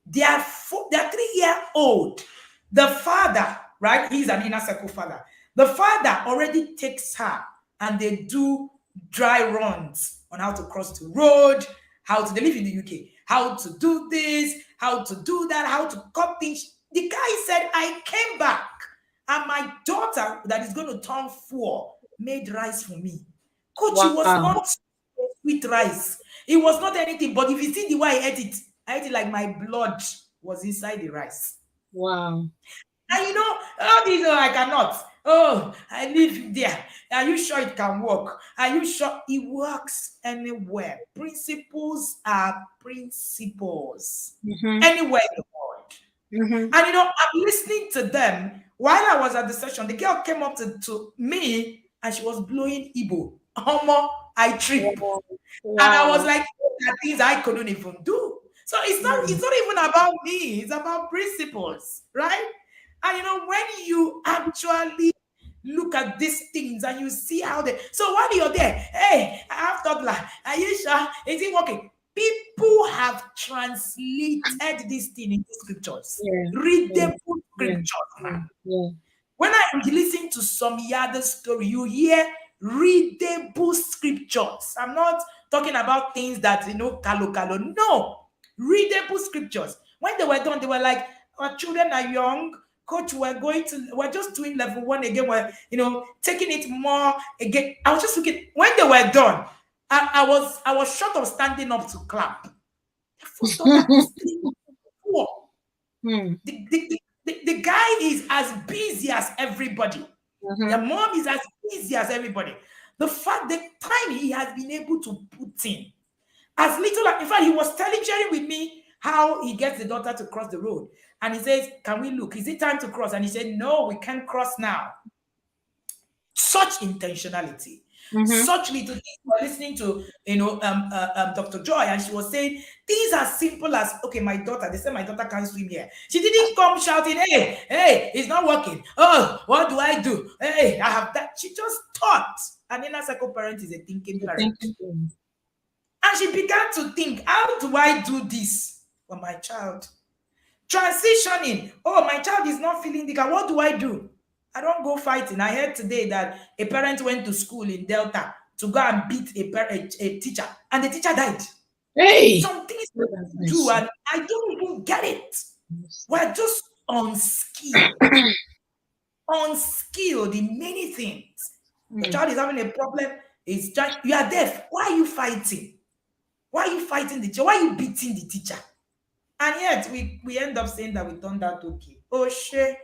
They are 3-year old. The father, right? He's an inner circle father. The father already takes her and they do dry runs on how to cross the road, how to they live in the UK, how to do this, how to do that, how to cut things. The guy said, I came back and my daughter that is going to turn 4 made rice for me. Coach, it was Wow. not sweet rice. It was not anything, but if you see the way I ate it like my blood was inside the rice. Wow. And all these, I cannot. Oh, I live there. Are you sure it can work? Are you sure it works anywhere? Principles are principles. Mm-hmm. Anywhere in the world. Mhm. And I'm listening to them while I was at the session. The girl came up to me and she was blowing Igbo. Homo, I trip. Wow. And I was Wow. like, "These are things I couldn't even do." So it's not Mm. it's not even about me, it's about principles, right? And when you actually look at these things and you see how they, so while you're there, hey, I have toddler. Are you sure? Is it working? People have translated this thing into scriptures, Yeah. Yeah. readable Yeah. scriptures. Yeah. Yeah. When I listen to some Yada story, you hear readable scriptures. I'm not talking about things that, kalo kalo. No, readable scriptures. When they were done, they were like, our children are young. Coach, we're just doing level one again. We're, taking it more again. I was just looking, when they were done, I was short of standing up to clap. The first daughter is 3 4. Hmm. The guy is as busy as everybody. The Mhm. mom is as busy as everybody. The fact, the time he has been able to put in, as little, in fact, he was sharing with me how he gets the daughter to cross the road. And he says, "Can we look? Is it time to cross?" And he said, "No, we can't cross now." Such intentionality, Mhm. such little things. We were listening to Dr. Joy, and she was saying things as simple as, okay, my daughter, they said my daughter can't swim here. She didn't come shouting, "Hey, hey, it's not working. Oh, what do I do? Hey, I have that." She just thought. An inner cycle parent is a thinking The parent. thinking thing. And she began to think, how do I do this for my child? Transitioning. Oh, my child is not feeling the car. What do I do? I don't go fighting. I heard today that a parent went to school in Delta to go and beat a teacher, and the teacher died. Hey. Some things Lord have we do, mercy. and I don't even get it. Mercy. We're just unskilled, unskilled in many things. Your Mm. child is having a problem. It's just, you are deaf. Why are you fighting? Why are you fighting the teacher? Why are you beating the teacher? And yet we end up saying that we turned out okay. Oh shit.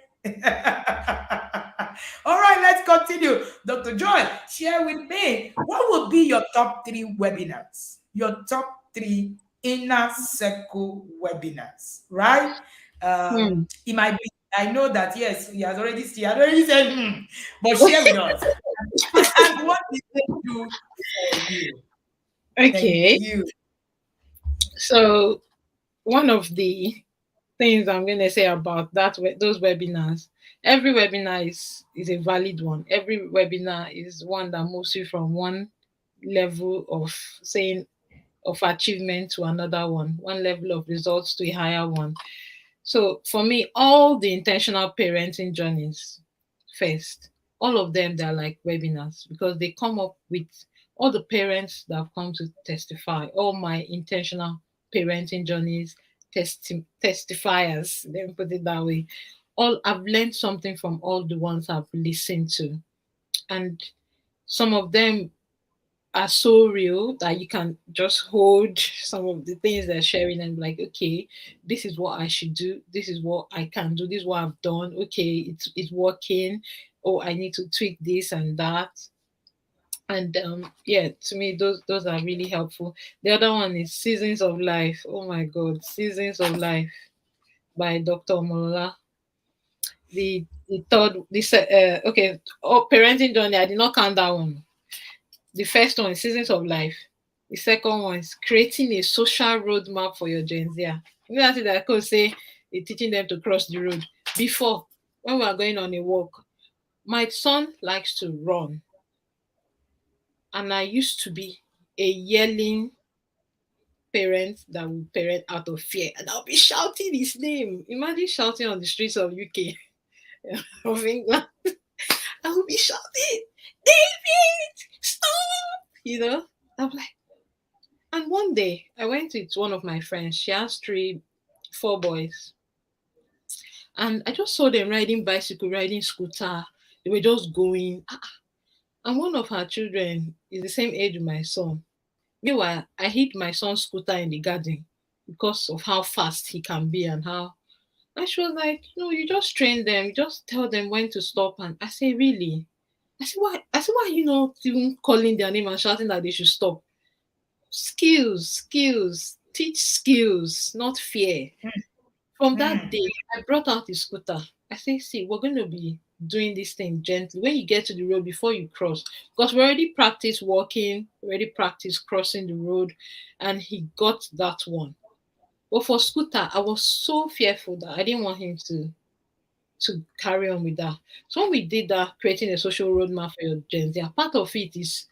All right, let's continue. Dr. Joy, share with me what would be your top 3 webinars? Your top 3 inner circle webinars, right? Hmm. It might be, I know that yes, he had already said, but share with us. And what did they do for you? Thank Okay. you. So one of the things I'm going to say about those webinars, every webinar is a valid one. Every webinar is one that moves you from one level of saying of achievement to another one level of results to a higher one. So for me, all the intentional parenting journeys first, all of them, they're like webinars because they come up with all the parents that have come to testify, all my intentional parenting journeys, testifiers, let me put it that way. All I've learned something from all the ones I've listened to. And some of them are so real that you can just hold some of the things they're sharing and be like, okay, this is what I should do. This is what I can do. This is what I've done. Okay, it's working. Oh, I need to tweak this and that. And yeah, to me, those are really helpful. The other one is Seasons of Life. Oh my God, Seasons of Life by Dr. Molola. The third, this okay, oh, parenting journey. I did not count that one. The first one is Seasons of Life. The second one is creating a social roadmap for your Gen Z. You know that I could say they're teaching them to cross the road. Before, when we are going on a walk, my son likes to run, and I used to be a yelling parent that would parent out of fear, and I'll be shouting his name. Imagine shouting on the streets of UK of England. I will be shouting, David, stop! You know, I'm like, and one day I went with one of my friends. She has four boys. And I just saw them riding bicycle, riding scooter. They were just going. And one of her children is the same age with my son. Meanwhile, I hid my son's scooter in the garden because of how fast he can be and how. And she was like, no, you just train them, you just tell them when to stop. And I say, really? I said, why are you not even calling their name and shouting that they should stop? Skills, skills, teach skills, not fear. From that mm, day, I brought out the scooter. I say, see, we're going to be doing this thing gently. When you get to the road, before you cross, because we already practiced walking, already practiced crossing the road, and he got that one. But for scooter, I was so fearful that I didn't want him to carry on with that. So when we did that, creating a social roadmap for your Gen Z, a part of it is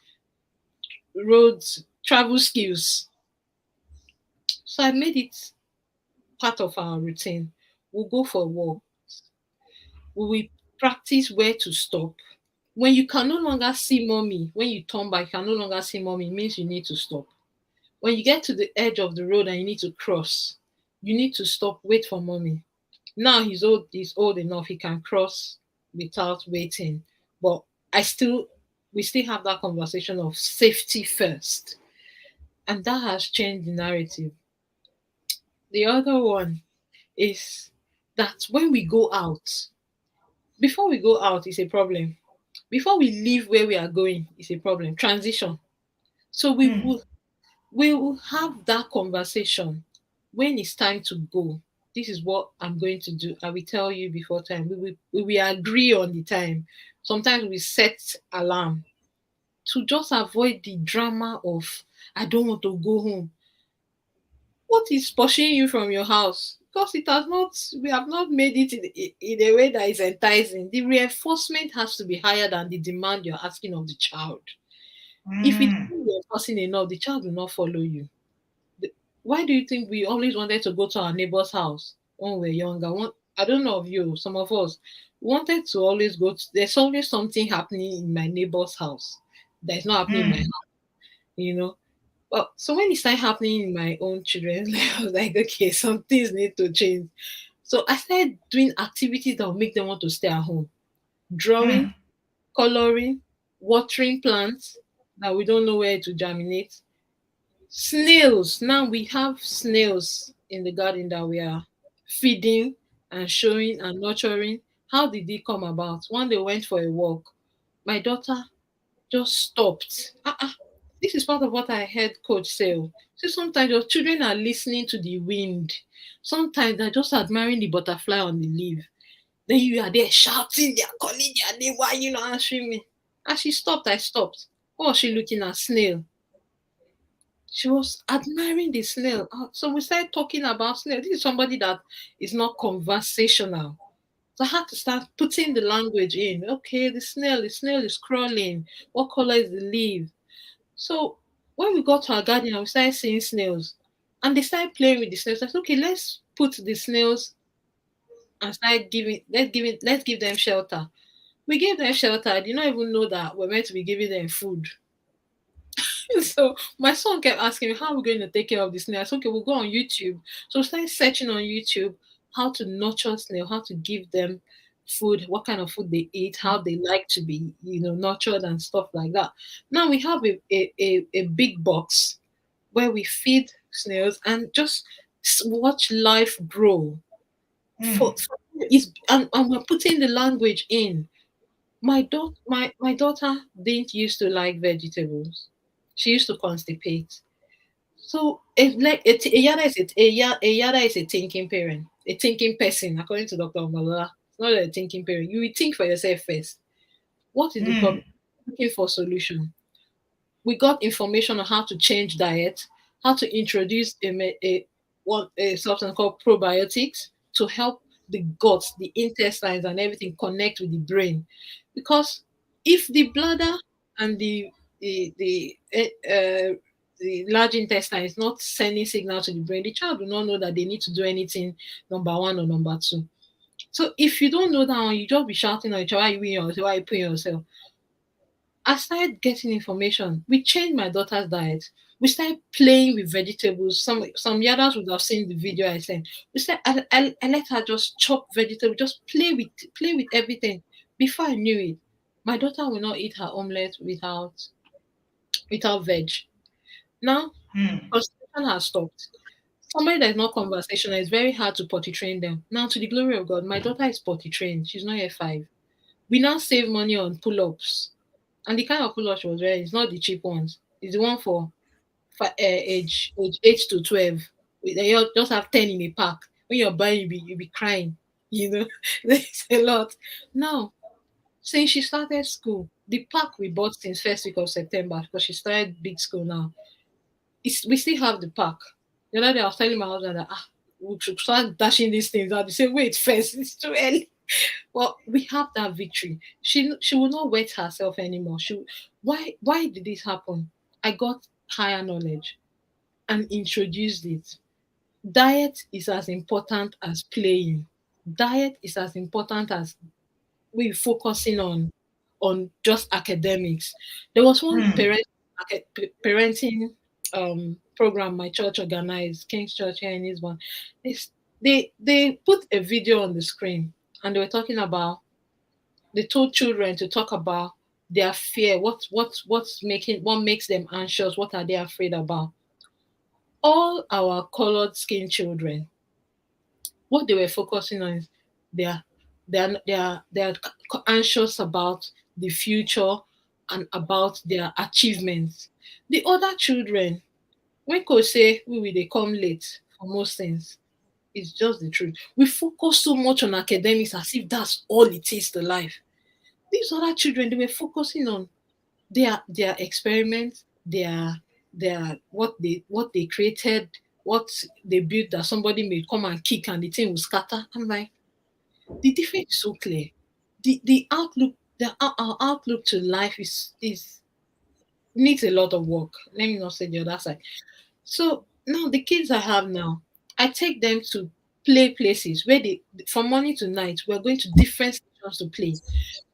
roads travel skills. So I made it part of our routine. We'll go for a walk. We will practice where to stop. When you can no longer see mommy, when you turn back, you can no longer see mommy, it means you need to stop. When you get to the edge of the road and you need to cross, you need to stop, wait for mommy. Now he's old enough, he can cross without waiting. But I still we still have that conversation of safety first. And that has changed the narrative. The other one is that when we go out, before we go out is a problem. Before we leave where we are going is a problem. Transition. So mm, we will have that conversation when it's time to go. This is what I'm going to do. I will tell you before time. We will agree on the time. Sometimes we set alarm to just avoid the drama of I don't want to go home. What is pushing you from your house? Because it has not, we have not made it in a way that is enticing. The reinforcement has to be higher than the demand you're asking of the child. If it's mm, not reinforcing enough, the child will not follow you. The- Why do you think we always wanted to go to our neighbor's house when we were younger? I don't know of you, some of us wanted to always go to, there's always something happening in my neighbor's house that is not happening in my mm, house, you know? Well, so when it started happening in my own children, I was like, okay, some things need to change. So I started doing activities that will make them want to stay at home. Drawing, mm, coloring, watering plants that we don't know where to germinate. Snails. Now we have snails in the garden that we are feeding and showing and nurturing. How did it come about? One day went for a walk. My daughter just stopped. This is part of what I heard coach say. Oh. So sometimes your children are listening to the wind. Sometimes they're just admiring the butterfly on the leaf. Then you are there shouting, they're calling their name. Why are you not answering me? As she stopped, I stopped. What was she looking at? Snail. She was admiring the snail. So we started talking about snail. This is somebody that is not conversational. So I had to start putting the language in. Okay, the snail is crawling. What color is the leaf? So when we got to our garden and we started seeing snails, and they started playing with the snails, I said, okay, let's put the snails and start let's give them shelter. We gave them shelter. I did not even know that we're meant to be giving them food. So my son kept asking me, how are we going to take care of the snail? I said, okay, we'll go on YouTube. So we started searching on YouTube how to nurture snail, how to give them food, what kind of food they eat, how they like to be, nurtured and stuff like that. Now we have a big box where we feed snails and just watch life grow. mm, And we're putting the language in. My daughter didn't used to like vegetables. She used to constipate. So it's like a yada is a yada is a thinking parent, a thinking person, according to Dr. Omalola. It's not a thinking parent. You will think for yourself first. What is the mm, problem? Looking for solution. We got information on how to change diet, how to introduce a substance called probiotics to help the guts, the intestines, and everything connect with the brain. Because if the bladder and the large intestine is not sending signal to the brain, the child will not know that they need to do anything number one or number two. So if you don't know that one, you just be shouting at each other, why you doing yourself, why you putting yourself. I started getting information. We changed my daughter's diet. We started playing with vegetables. Some others would have seen the video I sent. I let her just chop vegetable, just play with everything. Before I knew it, my daughter will not eat her omelette without veg. Now mm, conversation has stopped. Somebody that is not conversational, it's very hard to potty train them. Now, to the glory of God, my daughter is potty trained. She's not yet 5. We now save money on pull-ups. And the kind of pull-up she was wearing is not the cheap ones. It's the one for age 8 to 12. They all just have 10 in a pack. When you're buying, you be crying. You know, there's a lot. Now, since she started school, the pack we bought since first week of September, because she started big school now, we still have the pack. The other day I was telling my husband that we should start dashing these things out. He said, wait first, it's too early. Well, we have that victory. She will not wet herself anymore. Why did this happen? I got higher knowledge and introduced it. Diet is as important as playing. Diet is as important as we focusing on just academics. There was one Mm. parenting program my church organized, King's Church here in Lisbon. They put a video on the screen, and they were talking about, they told children to talk about their fear, what makes them anxious, what are they afraid about. All our colored skin children, what they were focusing on is they're they're anxious about the future and about their achievements. The other children, when coach say we will they come late for most things, it's just the truth. We focus so much on academics as if that's all it is to life. These other children, they were focusing on their experiments, their what they created, what they built that somebody may come and kick and the thing will scatter. I'm like, the difference is so clear. The outlook, our outlook to life is needs a lot of work. Let me not say the other side. So now the kids I have now, I take them to play places where they, from morning to night, we're going to different stations to play.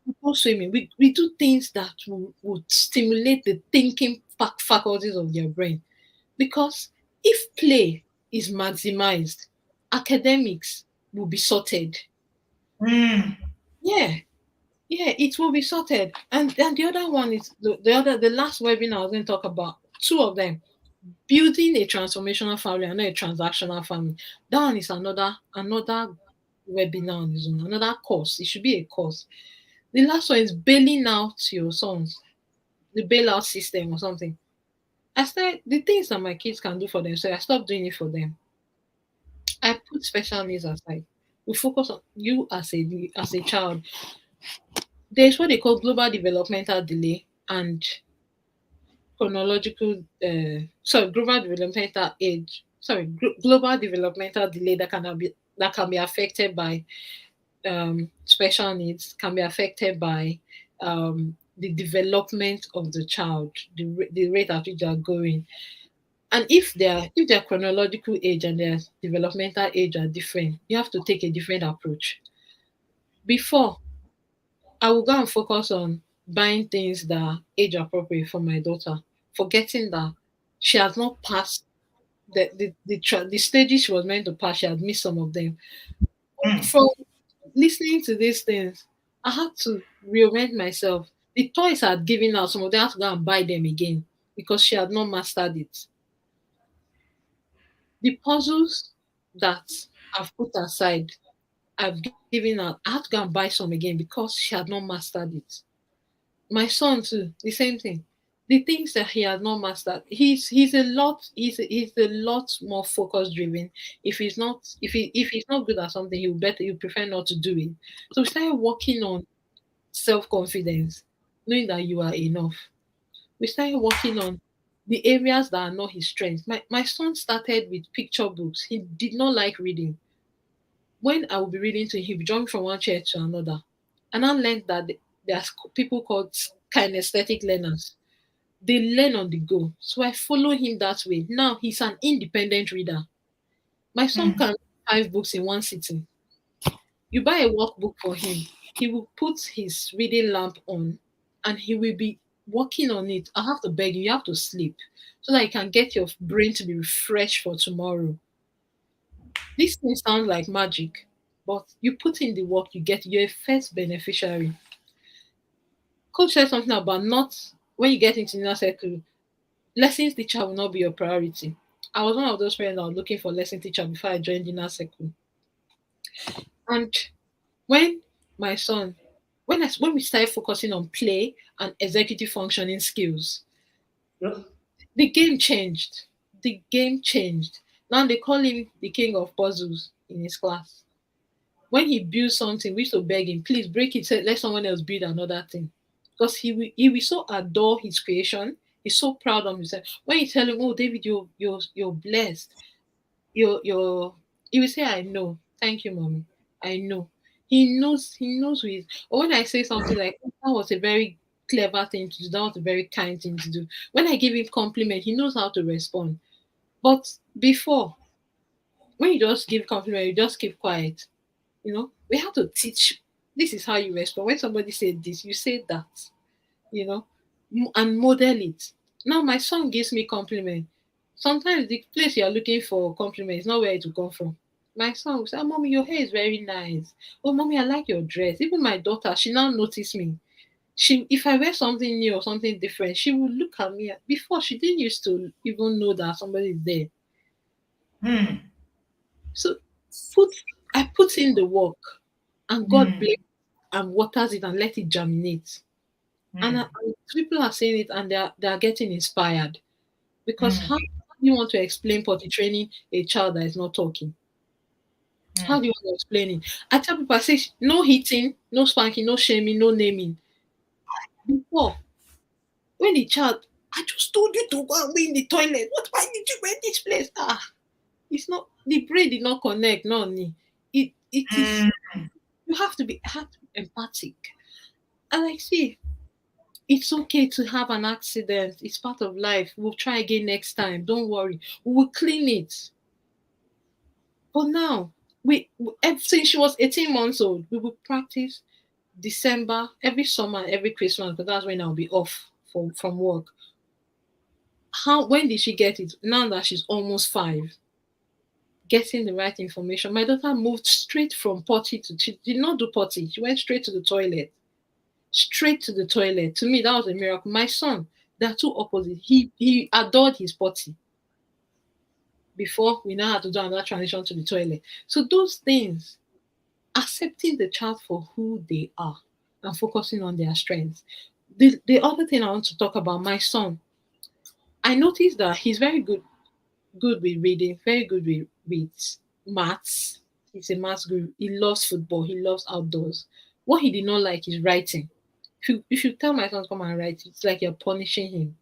We go swimming. We do things that would stimulate the thinking faculties of their brain. Because if play is maximized, academics will be sorted. Mm. Yeah, yeah, it will be sorted. And the other one is the last webinar I was going to talk about. Two of them, building a transformational family and not a transactional family. That one is another webinar on its own, another course. It should be a course. The last one is bailing out your sons, the bailout system or something. I started the things that my kids can do for themselves. I stopped doing it for them. I put special needs aside. We focus on you as a child. There's what they call global developmental delay and global developmental age. Global developmental delay that can be affected by special needs, can be affected by the development of the child, the rate at which they are going. And if their chronological age and their developmental age are different, you have to take a different approach. Before, I will go and focus on buying things that are age appropriate for my daughter, forgetting that she has not passed the stages she was meant to pass. She had missed some of them. Mm. From listening to these things, I had to reorient myself. The toys I had given out, some of them I had to go and buy them again because she had not mastered it. The puzzles that I've put aside, I've given out. I had to go and buy some again because she had not mastered it. My son too, the same thing. The things that he has not mastered, he's a lot more focus driven. If he's not good at something, he'll prefer not to do it. So we started working on self confidence, knowing that you are enough. We started working on the areas that are not his strengths. My son started with picture books. He did not like reading. When I will be reading to him, he'll be jumping from one chair to another. And I learned that there's people called kinesthetic learners. They learn on the go. So I follow him that way. Now he's an independent reader. My son Mm. can read 5 books in one sitting. You buy a workbook for him, he will put his reading lamp on and he will be working on it. I have to beg you, you have to sleep so that you can get your brain to be refreshed for tomorrow. This thing sounds like magic, but you put in the work, you're a first beneficiary. Coach said something about not when you get into inner circle, lessons teacher will not be your priority. I was one of those parents that was looking for lesson teacher before I joined inner circle. And when my son, when we started focusing on play and executive functioning skills, Yes. the game changed. The game changed. Now they call him the king of puzzles in his class. When he builds something, we used to beg him, please break it, let someone else build another thing. Because he will so adore his creation. He's so proud of himself. When you tell him, oh David, you're blessed, you're he will say, I know. Thank you, mommy. I know. He knows who he is. Or when I say something like, "Oh, that was a very clever thing to do, that was a very kind thing to do." When I give him compliment, he knows how to respond. But before, when you just give compliment, you just keep quiet. We have to teach. This is how you respond. When somebody said this, you say that, and model it. Now my son gives me compliment. Sometimes the place you are looking for compliment is not where it will come from. My son will say, "Oh, mommy, your hair is very nice. Oh, mommy, I like your dress." Even my daughter, she now notice me. If I wear something new or something different, she will look at me. Before, she didn't used to even know that somebody is there. Mm. So put I put in the work, and God Mm. bless and waters it and let it germinate. And people are saying it, and they are getting inspired. Because how Mm. do you want to explain potty training a child that is not talking? How do you want to explain it? I tell people, I say, no hitting, no spanking, no shaming, no naming. Before, when the child, I just told you to go and be in the toilet. Why did you wear this place? It's not, the brain did not connect, no, ni. It is, Mm. you have to be empathic. And I see, it's okay to have an accident. It's part of life. We'll try again next time. Don't worry. We will clean it. But now, since she was 18 months old, we will practice December, every summer, every Christmas, because that's when I'll be off from work. When did she get it? Now that she's almost 5, getting the right information. My daughter moved straight from potty she did not do potty. She went straight to the toilet. Straight to the toilet. To me, that was a miracle. My son, they are two opposite. He adored his potty before we now had to do another transition to the toilet. So those things, accepting the child for who they are and focusing on their strengths. The other thing I want to talk about, my son, I noticed that he's very good with reading, very good with maths. He's a maths guru. He loves football. He loves outdoors. What he did not like is writing. If you tell my son to come and write, it's like you're punishing him.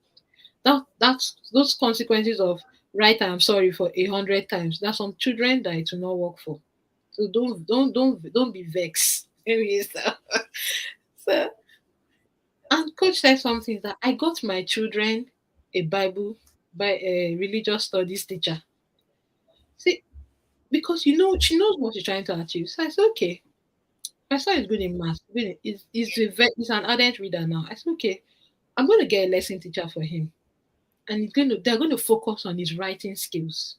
That's those consequences of write I'm sorry for 100 times. There's some children that it will not work for. So don't be vexed. Anyways, so and coach said something that I got my children a Bible by a religious studies teacher. See, because she knows what she's trying to achieve. So I said, okay, my son is good in math. He's an ardent reader now. I said, okay, I'm going to get a lesson teacher for him, and they're going to focus on his writing skills.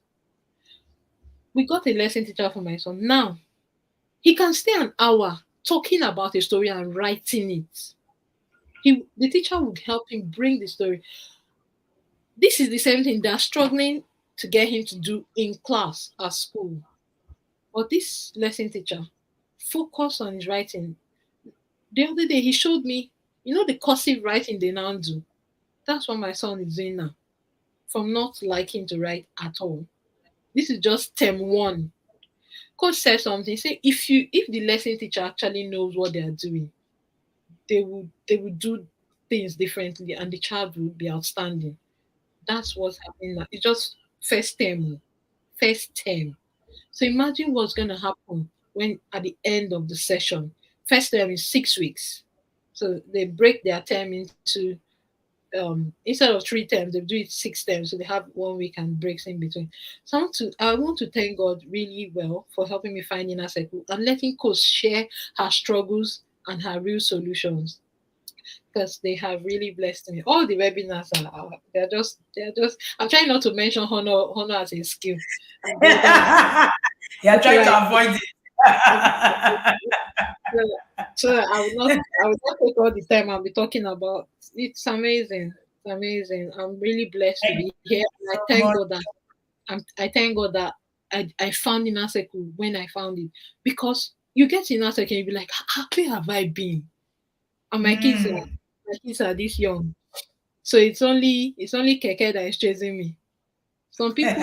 We got a lesson teacher for my son. Now he can stay an hour talking about a story and writing it. The teacher would help him bring the story. This is the same thing they're struggling to get him to do in class at school. But this lesson teacher focused on his writing. The other day he showed me, the cursive writing they now do. That's what my son is doing now. From not liking to write at all. This is just term 1. Coach said something. Say if the lesson teacher actually knows what they are doing, they would do things differently and the child will be outstanding. That's what's happening now. It's just first term. First term. So imagine what's gonna happen when at the end of the session. First term is 6 weeks. So they break their term into instead of 3 terms, they do it 6 terms. So they have 1 week and breaks in between. So I want to thank God really well for helping me find inner circle and letting coach share her struggles and her real solutions, because they have really blessed me. All the webinars they're just I'm trying not to mention honor as a skill. But You're so trying I to avoid it. so I would not take all the time I'll be talking about. It's amazing. It's amazing. I'm really blessed to Thank be here. And you I so thank much. God that I thank God that I found inner circle when I found it. Because you get in inner circle and you be like, where have I been? And Mm. my kids are this young. So it's only Keke that is chasing me. Some people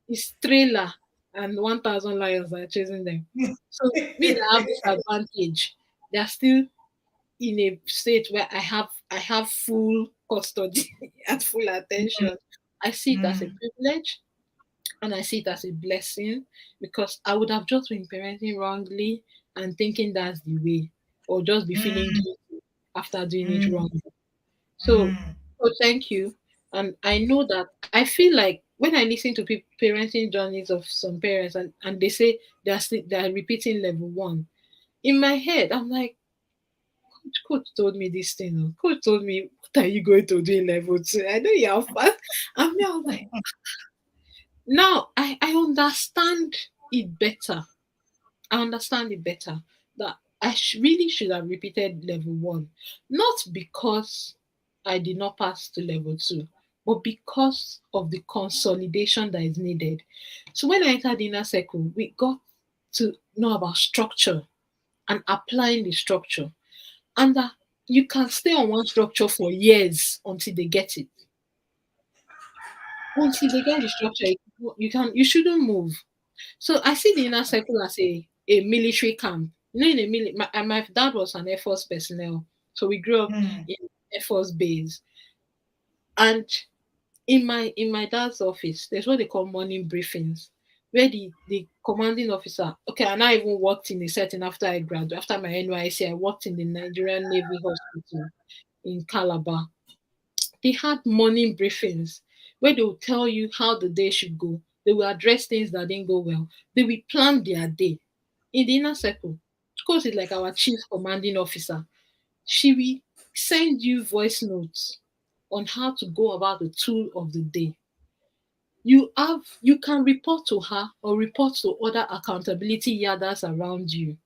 is trailer and 1,000 lions are chasing them. So me that have this advantage, they are still in a state where I have full custody and full attention. I see it as a Mm, privilege and I see it as a blessing because I would have just been parenting wrongly and thinking that's the way, or just be feeling mm, guilty after doing it mm, wrong. So, mm, thank you. And I know that I feel like when I listen to parenting journeys of some parents and they say they're repeating level one, in my head, I'm like, coach told me this thing. Oh. Coach told me, what are you going to do in level two? I know you're fast. And me, I was like, now I understand it better. I understand it better that I really should have repeated level one, not because I did not pass to level two, but because of the consolidation that is needed. So when I entered the inner circle, we got to know about structure and applying the structure, and that you can stay on one structure for years until they get it. Until they get the structure, you shouldn't move. So I see the inner circle as a military camp. You know, in a my dad was an Air Force personnel, so we grew up mm, in Air Force base. And in my dad's office, there's what they call morning briefings, where the commanding officer. Okay, and I even worked in a setting after I graduated. After my NYC, I worked in the Nigerian Navy Hospital in Calabar. They had morning briefings where they will tell you how the day should go. They will address things that didn't go well. They will plan their day. In the inner circle, course is like our chief commanding officer. She will send you voice notes on how to go about the tool of the day. You can report to her or report to other accountability yarders around you.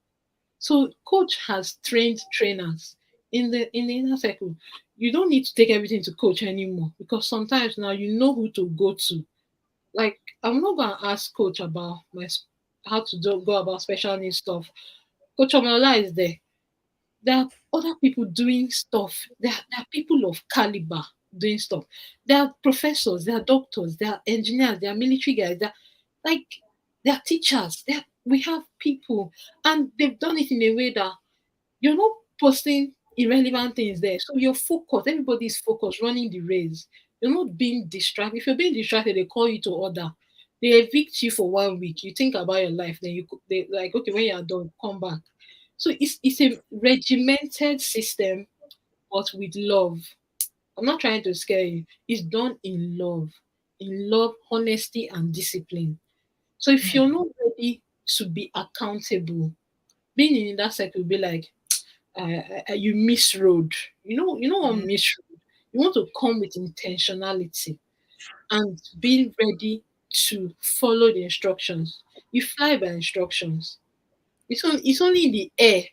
So coach has trained trainers in the inner circle. You don't need to take everything to coach anymore because sometimes now you know who to go to. Like I'm not gonna ask coach about how to go about special needs stuff. Coach Omola is there. There are other people doing stuff. There are people of caliber doing stuff. There are professors, there are doctors, there are engineers, there are military guys, like there are teachers. We have people, and they've done it in a way that you're not posting irrelevant things there. So you're focused. Everybody is focused, running the race. You're not being distracted. If you're being distracted, they call you to order. They evict you for 1 week. You think about your life, then they like, okay, when you're done, come back. So it's a regimented system, but with love. I'm not trying to scare you. It's done in love, honesty, and discipline. So if you're not ready to be accountable, being in that circle will be like, you miss road. You know what mm, miss road. You want to come with intentionality and being ready to follow the instructions. You fly by instructions. It's only in the air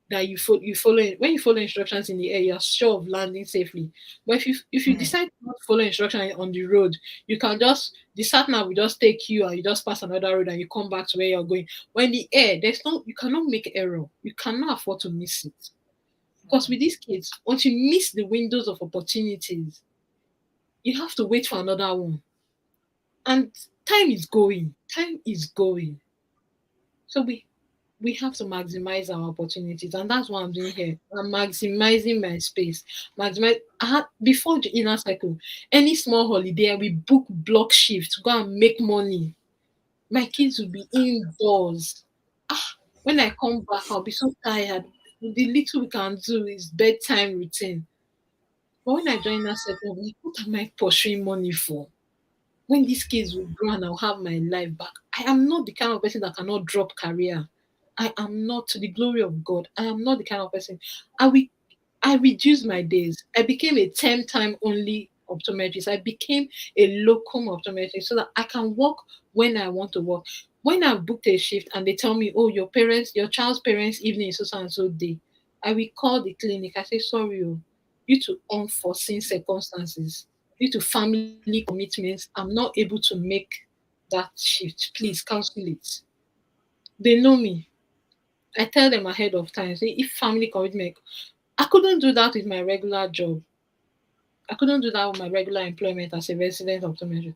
that you follow it. When you follow instructions in the air, you're sure of landing safely. But if you mm, decide not to follow instructions on the road, you can just the sat nav will just take you and you just pass another road and you come back to where you're going. But in the air, there's no you cannot make error. You cannot afford to miss it. Because with these kids, once you miss the windows of opportunities, you have to wait for another one. And time is going. Time is going. So we have to maximize our opportunities, and that's what I'm doing here. I'm maximizing my space. Before the inner circle, any small holiday, we book block shift to go and make money. My kids will be indoors. When I come back, I'll be so tired. The little we can do is bedtime routine. But when I join that circle, I'm like, what am I pursuing money for? When these kids will grow and I'll have my life back. I am not the kind of person that cannot drop career. I am not, to the glory of God. I am not the kind of person. I will I reduced my days. I became a 10 time only optometrist. I became a locum optometrist so that I can work when I want to work. When I've booked a shift and they tell me, oh, your child's parents' evening is so and so day, I will call the clinic. I say, sorry, oh, due to unforeseen circumstances, due to family commitments, I'm not able to make that shift. Please cancel it. They know me. I tell them ahead of time, say if family commitment, I couldn't do that with my regular job. I couldn't do that with my regular employment as a resident optometrist.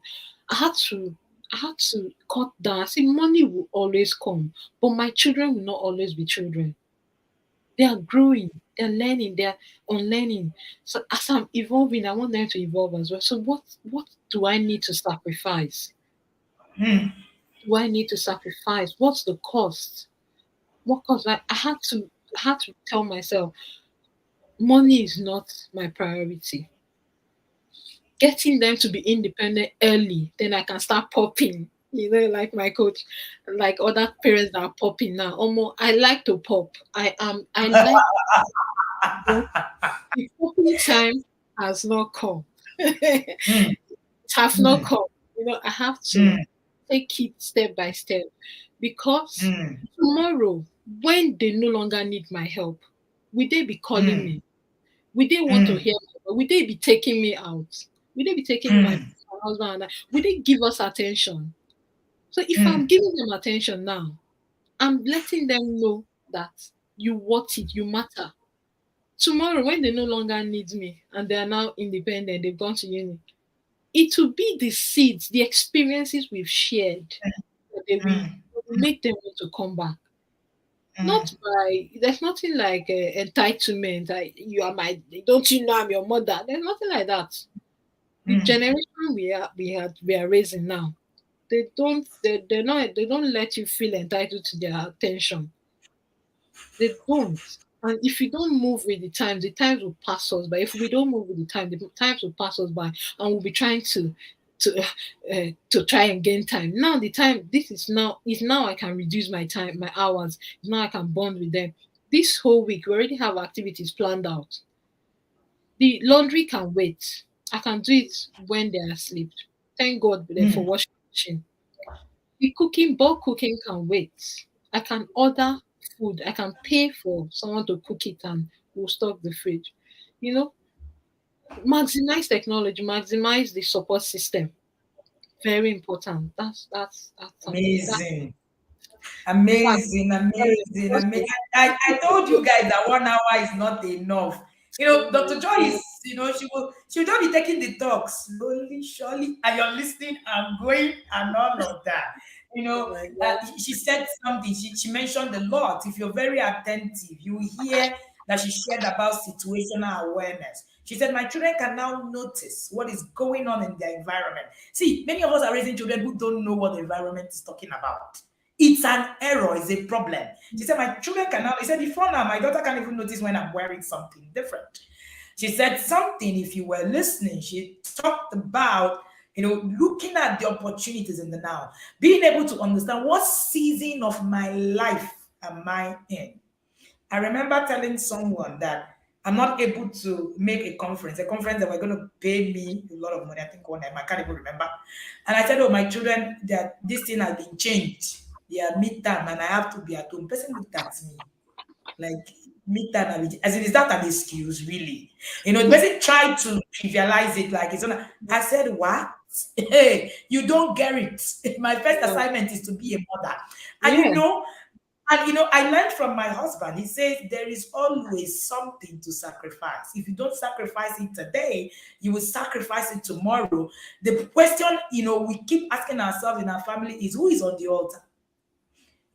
I had to I had to cut down. I see money will always come, but my children will not always be children. They are growing, they're learning, they're unlearning. So as I'm evolving, I want them to evolve as well. So what do I need to sacrifice? Do I need to sacrifice? What's the cost? What cost? I had to tell myself money is not my priority. Getting them to be independent early, then I can start popping. Like my coach, like other parents that are popping now. Almost, I like to pop. I like, but the popping time has not come. It mm, has not mm, come. I have to mm, take it step by step, because mm, tomorrow, when they no longer need my help, will they be calling mm, me? Will they want to mm, hear my voice? Will they be taking me out? Will they be taking mm, my husband and I? Will they give us attention? So if I'm mm, giving them attention now, I'm letting them know that you want it, you matter. Tomorrow, when they no longer need me and they are now independent, they've gone to uni, it will be the seeds, the experiences we've shared that they mm, will make them want to come back. Not mm, by there's nothing like entitlement. You are my, don't you know I'm your mother? There's nothing like that. The mm. generation we are raising now, they don't let you feel entitled to their attention. They don't. And if you don't move with the times will pass us by. If we don't move with the times will pass us by, and we'll be trying to try and gain time. Now the time this is now I can reduce my time, my hours. Now I can bond with them. This whole week we already have activities planned out. The laundry can wait. I can do it when they are asleep. Thank God for Mm, washing machine. The cooking, bulk cooking can wait. I can order food. I can pay for someone to cook it and we'll stock the fridge. You know, maximize technology, maximize the support system. Very important. That's something. That amazing. in fact, Amazing, sorry, amazing, just amazing. to I told you guys that 1 hour is not enough. oh my Dr. Joy God. is, she'll just be taking the talk slowly, surely, and you're listening and going and all of that. Oh my God. She said something. She mentioned a lot. If you're very attentive, you will hear that she shared about situational awareness. She said, my children can now notice what is going on in their environment. See, many of us are raising children who don't know what the environment is talking about. It's an error, it's a problem. She said, my children can now, he said, before now, my daughter can't even notice when I'm wearing something different. She said something, if you were listening, she talked about, looking at the opportunities in the now, being able to understand what season of my life am I in. I remember telling someone that I'm not able to make a conference that were going to pay me a lot of money. I think one time, I can't even remember. And I said, oh, my children, that this thing has been changed. They are midterm and I have to be at home. Person looked at me like midterm, as in, is that an excuse, really? The person tried to trivialize it like it's not. I said, what? Hey, you don't get it. My first Yeah. assignment is to be a mother. And Yeah. I learned from my husband. He says there is always something to sacrifice. If you don't sacrifice it today, you will sacrifice it tomorrow. The question, we keep asking ourselves in our family is, who is on the altar?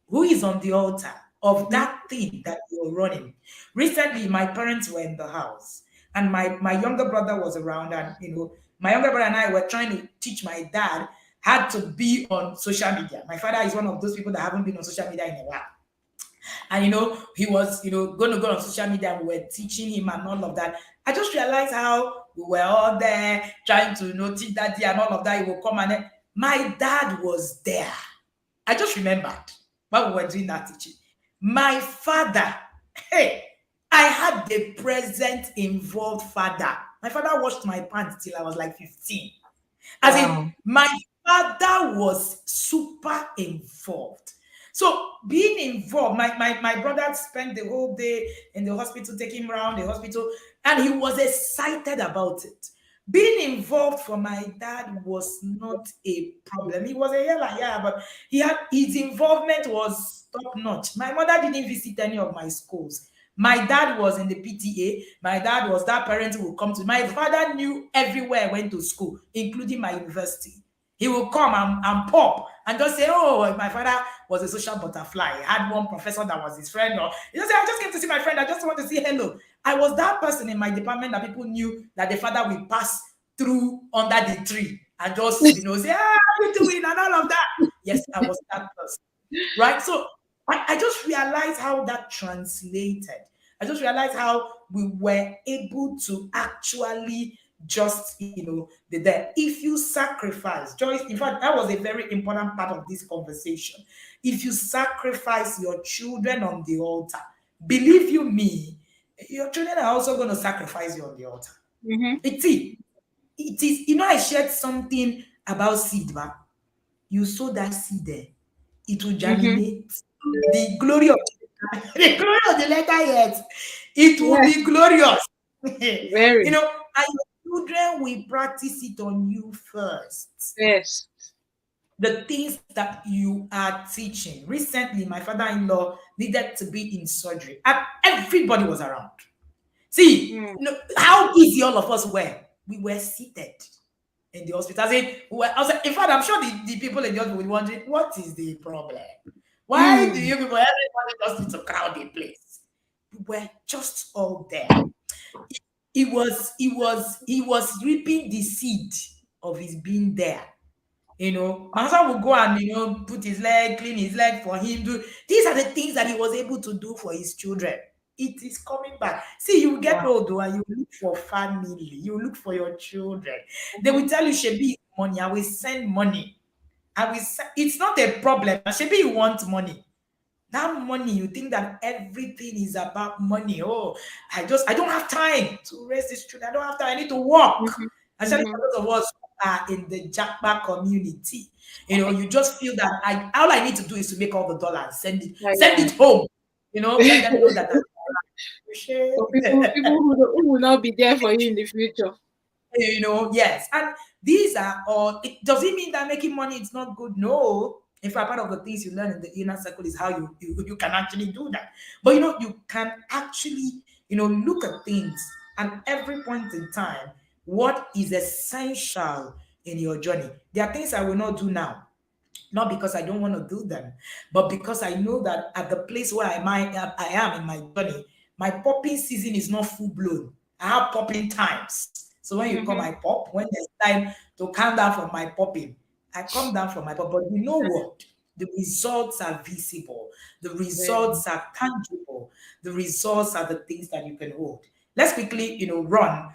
Who is on the altar of Mhm. that thing that you're running? Recently, my parents were in the house, and my younger brother was around, and my younger brother and I were trying to teach my dad how to be on social media. My father is one of those people that haven't been on social media in a while. And he was, going to go on social media, and we were teaching him and all of that. I just realized how we were all there trying to, teach daddy and all of that. He will come, and then my dad was there. I just remembered while we were doing that teaching. My father, hey, I had the present involved father. My father washed my pants till I was like 15. As in, Wow. my father was super involved. So being involved, my brother spent the whole day in the hospital, taking him around the hospital, and he was excited about it. Being involved for my dad was not a problem. He was a yella, yeah, but his involvement was top notch. My mother didn't visit any of my schools. My dad was in the PTA. My dad was that parent who would come to. My father knew everywhere I went to school, including my university. He will come and pop and just say, "Oh, my father was a social butterfly. He had one professor that was his friend." Or he just say, "I just came to see my friend. I just want to say hello." I was that person in my department that people knew that the father will pass through under the tree and just, say, "Ah, how you doing?" and all of that. Yes, I was that person. Right? So I just realized how that translated. I just realized how we were able to actually just, be there. If you sacrifice, Joyce, in fact, that was a very important part of this conversation. If you sacrifice your children on the altar, believe you me, your children are also going to sacrifice you on the altar. Mm-hmm. It is, I shared something about seed, but you sow that seed there, it will Mm-hmm. germinate. The glory of the glory of the letter yet, it will Yes, be glorious. very. And your children will practice it on you first. Yes. The things that you are teaching. Recently, my father-in-law needed to be in surgery, and everybody was around. See, Mm. how easy all of us were. We were seated in the hospital. I was like, in fact, I'm sure the people in the hospital will be wondering, what is the problem? Why do Mm. you people, everybody just need to crowd the place? We were just all there. He was reaping the seed of his being there. My husband would go and put his leg, clean his leg for him. These are the things that he was able to do for his children. It is coming back. See, you get Wow. old though, and you look for family. You look for your children. They Mm-hmm. will tell you, Shebi, money. I will send money. It's not a problem. Shebi, you want money. That money, you think that everything is about money. Oh, I don't have time to raise this children. I don't have time. I need to work. Mm-hmm. Especially Mm-hmm. for those of us who are in the Jackpot community. You just feel that all I need to do is to make all the dollars, send Yeah. it home. Let them know that For people who will not be there for you in the future. yes. And these are all, it does it mean that making money is not good? No. In fact, part of the things you learn in the inner circle is how you can actually do that. But you can actually, look at things at every point in time, what is essential in your journey. There are things I will not do now, not because I don't want to do them, but because I know that at the place where I am in my journey, my popping season is not full blown. I have popping times. So when you come, Mm-hmm. I pop. When there's time to calm down from my popping, I come down from my pop. But you know what? The results are visible. The Very. results are tangible. The results are the things that you can hold. Let's quickly, run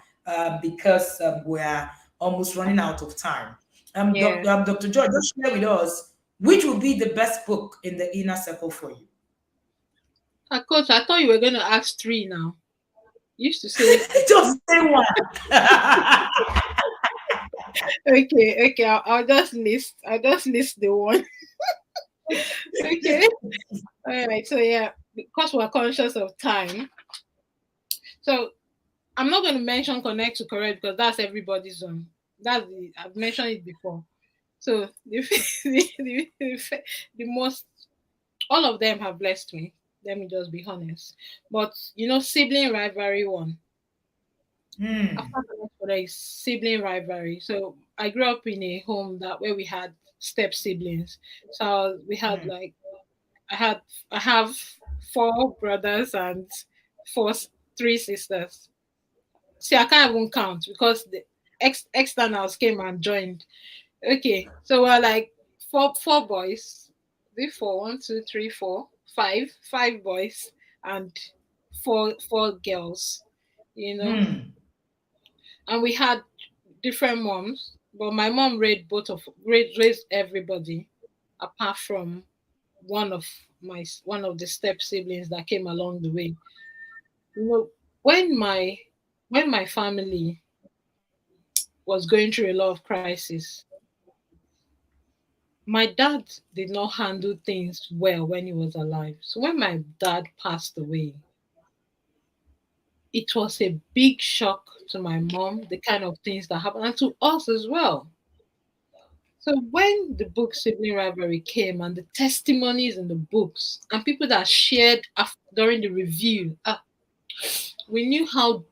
because we're almost running out of time. Yeah. Dr. George, just share with us which would be the best book in the inner circle for you. Coach, I thought you were going to ask three now. You used to say, Just say one. okay, I'll just list the one. Okay. All right. So, yeah, because we're conscious of time. So, I'm not going to mention Connect to Correct because that's everybody's own. I've mentioned it before. So, the most, all of them have blessed me. Let me just be honest. But, sibling rivalry one. Hmm. After the for is sibling rivalry. So I grew up in a home that where we had step siblings. So we had Hmm. like I had I have four brothers and four three sisters. See, I can't even count because the externals came and joined. Okay, so we're like four boys. The four, one, two, three, four, five boys and four girls. You know, Hmm. and we had different moms, but my mom raised everybody apart from one of the step siblings that came along the way. You know, when my when my family was going through a lot of crisis, my dad did not handle things well when he was alive. So when my dad passed away, it was a big shock to my mom, the kind of things that happened, and to us as well. So when the book Sibling Rivalry came and the testimonies in the books and people that shared during the review, We knew how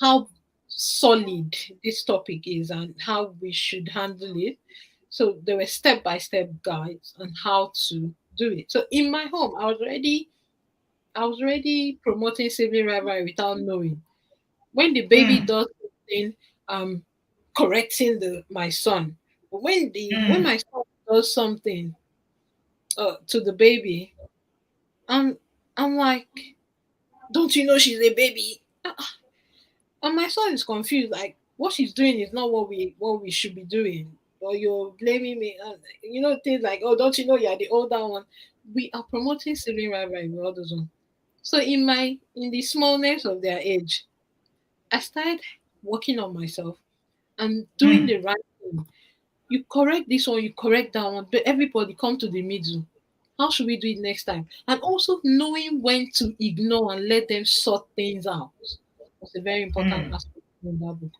how solid this topic is and how we should handle it. So there were step by step guides on how to do it. So in my home, I was already promoting sibling rivalry without knowing. When the baby Mm, does something, correcting the my son. But when mm, my son does something to the baby, I'm I'm like, don't you know she's a baby? And my son is confused, like what she's doing is not what we should be doing. Or you're blaming me, things like, oh, don't you know you're the older one? We are promoting sibling rivalry with all those one. So in the smallness of their age, I started working on myself and doing mm, the right thing. You correct this one, you correct that one, but everybody come to the middle. How should we do it next time? And also knowing when to ignore and let them sort things out was a very important mm, aspect in that book.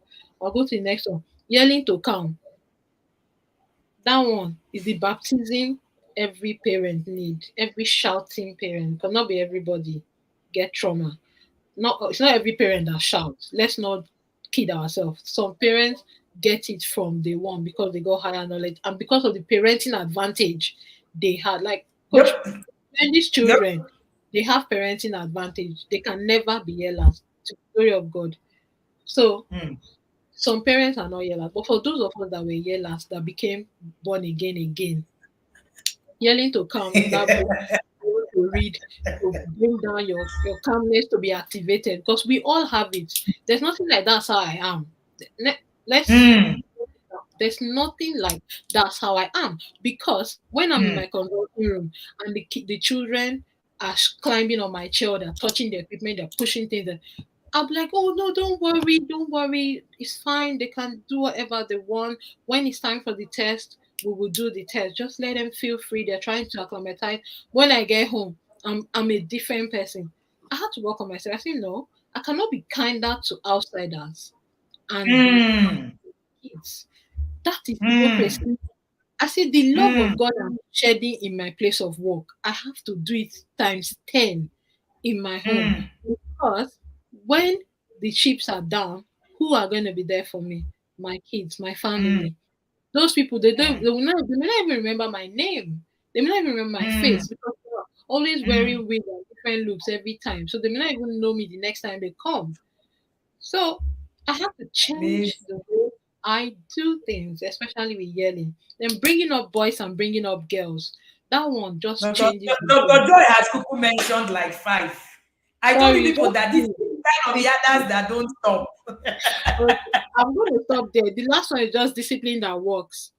I'll go to the next one. Yelling to calm. That one is the baptism every parent need. Every shouting parent, because not be everybody get trauma. Not It's not every parent that shouts. Let's not kid ourselves. Some parents get it from day one because they got higher knowledge and because of the parenting advantage they had. Like coach, yep, when these yep, children, they have parenting advantage. They can never be yellers. To the glory of God. So mm. some parents are not yellers, but for those of us that were yellers that became born again, yelling to calm is that book you want to read to bring down your calmness to be activated because we all have it. There's nothing like that's how I am. Let's Mm, There's nothing like that's how I am because when I'm in mm, my consulting room and the children are climbing on my chair, they're touching the equipment, they're pushing things, I'll be like, oh no, don't worry, it's fine. They can do whatever they want. When it's time for the test, we will do the test. Just let them feel free. They're trying to acclimatize. When I get home, I'm a different person. I had to work on myself. I said, no, I cannot be kinder to outsiders and be mm, kids. That is mm, hypocrisy. I said, the love mm, of God I'm shedding in my place of work, I have to do it times 10 in my home. mm, Because when the chips are down, who are going to be there for me? My kids, my mm, family. Those people, they may not even remember my name. They may not even remember my mm, face because they are always mm. wearing wigs and different looks every time. So they may not even know me the next time they come. So I have to change Amazing. the way I do things, especially with yelling. Then bringing up boys and bringing up girls. That one just Dr. changes the Dr. game. Joy has Kuku mentioned like five. I told you Sorry, people just that this is please. the kind of Please, yadas that don't stop. okay, I'm going to stop there. The last one is just discipline that works.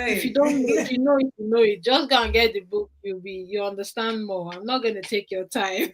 If you Hey. don't know, if you know it, you know it. Just go and get the book. You understand more. I'm not going to take your time.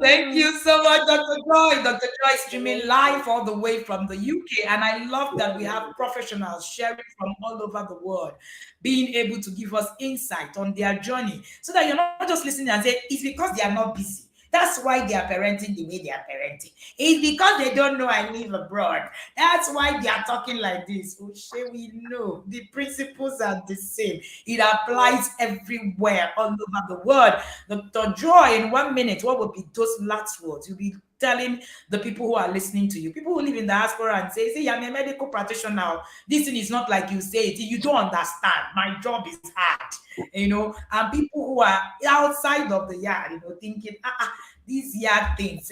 Thank Uh, you so much, Dr. Joy. Dr. Joy is streaming live all the way from the UK. And I love that we have professionals sharing from all over the world, being able to give us insight on their journey so that you're not just listening and say, it's because they are not busy. That's why they are parenting the way they are parenting. It's because they don't know I live abroad. That's why they are talking like this. Oshe, we know the principles are the same. It applies everywhere, all over the world. Dr. Joy, in 1 minute, what would be those last words? You'll be telling the people who are listening to you, people who live in diaspora and say, see, I'm a medical practitioner. This thing is not like you say it. You don't understand. My job is hard, and people who are outside of the yard, thinking, these yard things,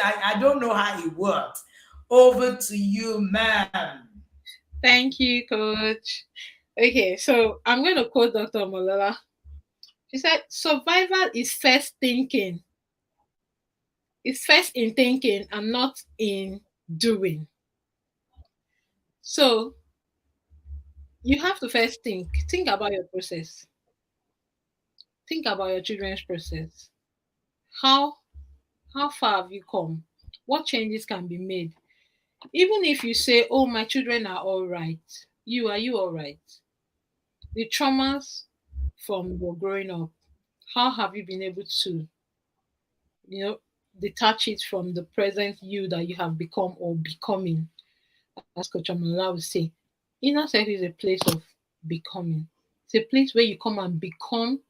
I don't know how it works. Over to you, ma'am. Thank you, coach. Okay, so I'm going to quote Dr. Molola. She said, survival is first thinking. It's first in thinking and not in doing. So you have to first think about your process. Think about your children's process. How how far have you come? What changes can be made? Even if you say, oh, my children are all right, are you all right? The traumas from your growing up, how have you been able to, you know, detach it from the present you that you have become or becoming? As Coach Amala would say, inner self is a place of becoming. It's a place where you come and become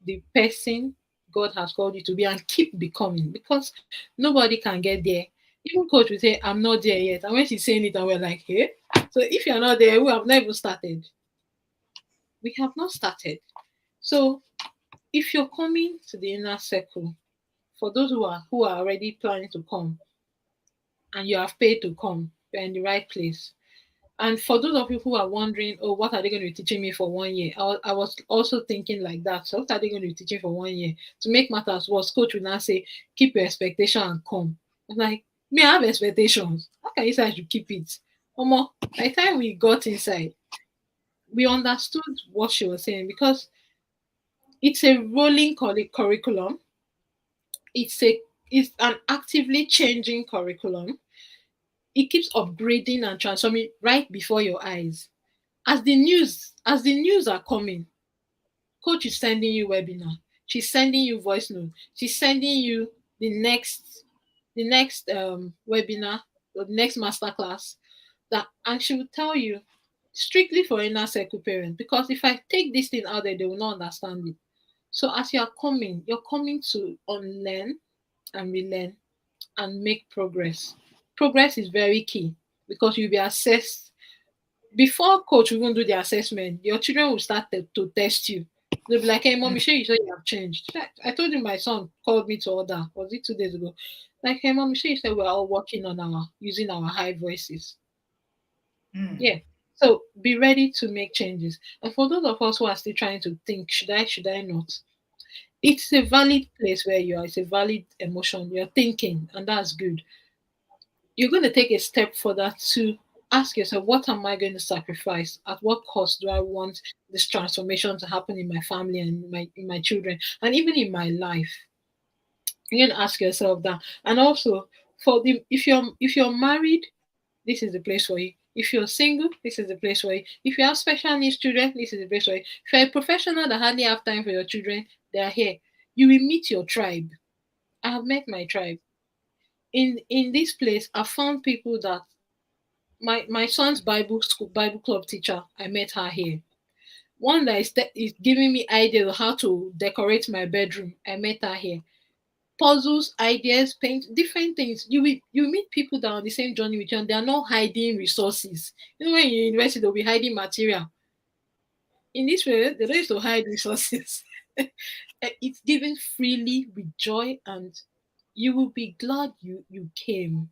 the person God has called you to be and keep becoming, because nobody can get there. Even coach will say, I'm not there yet. And when she's saying it, and we're like, hey. So if you're not there, we have never started. We have not started. So if you're coming to the inner circle, for those who are already planning to come and you have paid to come, you're in the right place. And for those of you who are wondering, oh, what are they going to be teaching me for 1 year? I was also thinking like that. So what are they going to be teaching for 1 year? To make matters worse, coach will now say, keep your expectation and come. I'm like, me, I have expectations. How can you say I should keep it? Omo, by the time we got inside, we understood what she was saying, because it's a rolling curriculum. It's an actively changing curriculum. It keeps upgrading and transforming right before your eyes. As the news are coming, coach is sending you webinar. She's sending you voice note. She's sending you the next webinar or the next masterclass, that, and she will tell you strictly for inner circle parents, because if I take this thing out there, they will not understand it. So as you're coming to unlearn and relearn and make progress. Progress is very key, because you'll be assessed before coach will even do the assessment. Your children will start to test you. They'll be like, hey, mommy, sure you say you have changed. I told you my son called me to order. Was it 2 days ago? Like, hey, mommy, sure you said we're all working on our using our high voices. Yeah. So be ready to make changes. And for those of us who are still trying to think, should I not? It's a valid place where you are. It's a valid emotion. You're thinking, and that's good. You're going to take a step further to ask yourself, what am I going to sacrifice? At what cost do I want this transformation to happen in my family and in my children and even in my life? You're going to ask yourself that. And also, for the if you're married, this is the place for you. If you're single, this is the place for you. If you have special needs children, this is the place for you. If you're a professional that hardly have time for your children, they are here. You will meet your tribe. I have met my tribe. In this place, I found people that my son's Bible club teacher, I met her here. One that is giving me ideas of how to decorate my bedroom, I met her here. Puzzles, ideas, paint, different things. You meet people that are on the same journey with you, and they are not hiding resources. You know, when you're in university, they'll be hiding material. In this way, they don't used to hide resources. It's given freely with joy, and you will be glad you came,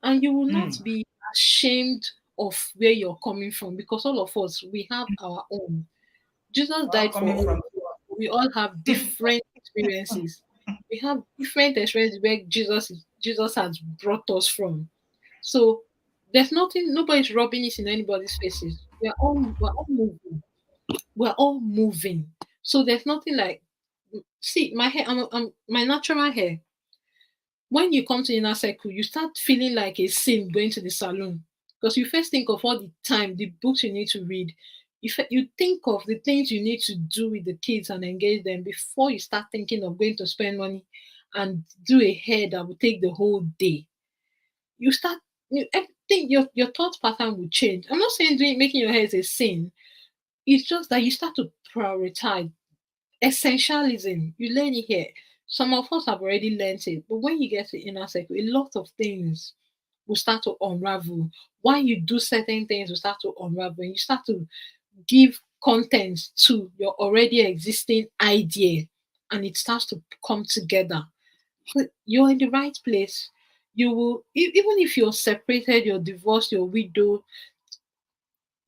and you will not be ashamed of where you're coming from, because all of us, we have our own. Jesus Well, died for coming all from of us. We all have different experiences. We have different experiences where Jesus has brought us from. So there's nothing, nobody's rubbing it in anybody's faces. We're all moving. We're all moving. So there's nothing like, see my hair, I'm my natural hair. When you come to inner circle, you start feeling like a sin going to the salon, because you first think of all the time, the books you need to read. You think of the things you need to do with the kids and engage them before you start thinking of going to spend money and do a hair that will take the whole day. You start everything, your thought pattern will change. I'm not saying making your hair is a sin. It's just that you start to prioritize essentialism. You learn it here. Some of us have already learned it, but when you get to inner circle, a lot of things will start to unravel. Why you do certain things will start to unravel. You start to give content to your already existing idea, and it starts to come together. So you're in the right place. You will, even if you're separated, you're divorced, you're widowed,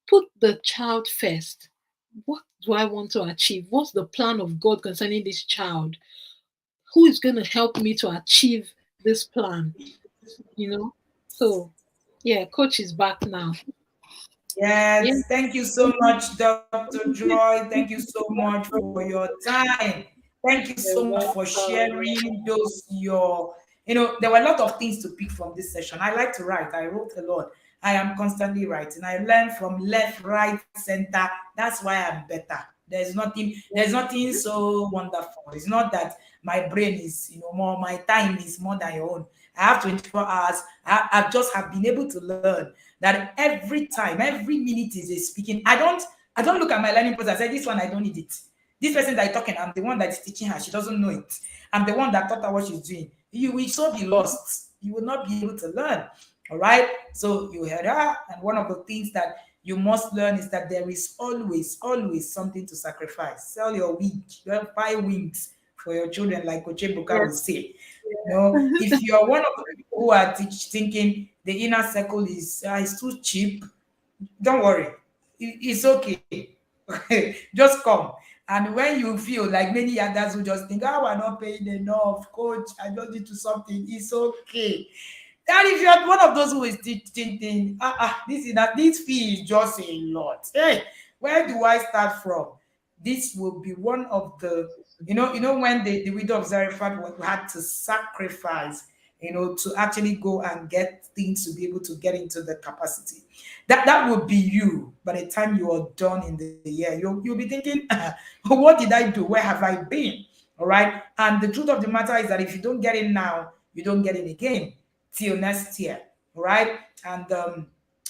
put the child first. What do I want to achieve? What's the plan of God concerning this child? Who is going to help me to achieve this plan? You know? So, yeah, coach is back now. Yeah. Yes, thank you so much, Dr. Joy. Thank you so much for your time. Thank you so You're much for welcome. sharing those there were a lot of things to pick from this session. I like to write. I wrote a lot. I am constantly writing. I learn from left, right, center. That's why I'm better. There's nothing so wonderful. It's not that my brain is, more, my time is more than your own. I have 24 hours. I just have been able to learn that every time, every minute is a speaking. I don't look at my learning process. I say this one I don't need it. This person that is talking, I'm the one that is teaching her. She doesn't know it. I'm the one that taught her what she's doing. You will so be lost. You will not be able to learn. All right. So you heard her. And one of the things that you must learn is that there is always, always something to sacrifice. Sell your wing. You have buy wings for your children, like Buka Yes. will say. If you're one of the people who are thinking the inner circle is too cheap, don't worry. It's okay. Just come. And when you feel like many others who just think, oh, we're not paying enough, coach, I just need to something, it's okay. And if you're one of those who is thinking, this fee is just a lot. Hey, where do I start from? This will be one of the, when the widow of Zarephath had to sacrifice, to actually go and get things to be able to get into the capacity. That would be you by the time you are done in the year. You'll be thinking, what did I do? Where have I been? All right. And the truth of the matter is that if you don't get in now, you don't get in again till next year. All right. And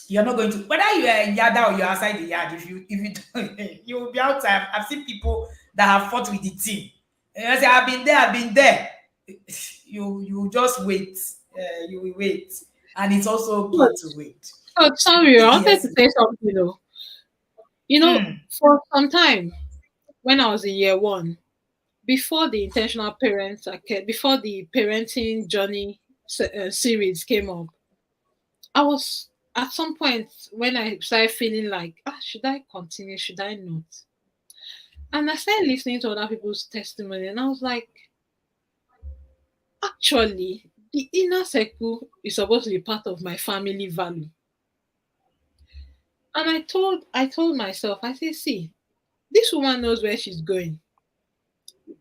you're not going to, whether you're in yada or you're outside the yard, if you don't, you will be outside. I've seen people that have fought with the team. And I say, I've been there. You just wait. You will wait. And it's also okay Oh, to wait. oh, sorry, I wanted Yes. to say something though. Mm, For some time when I was in year one, before the intentional parents, before the parenting journey series came up, I was at some point when I started feeling like, should I continue? Should I not? And I started listening to other people's testimony, and I was like, actually, the inner circle is supposed to be part of my family value. And I told myself, I said, see, this woman knows where she's going.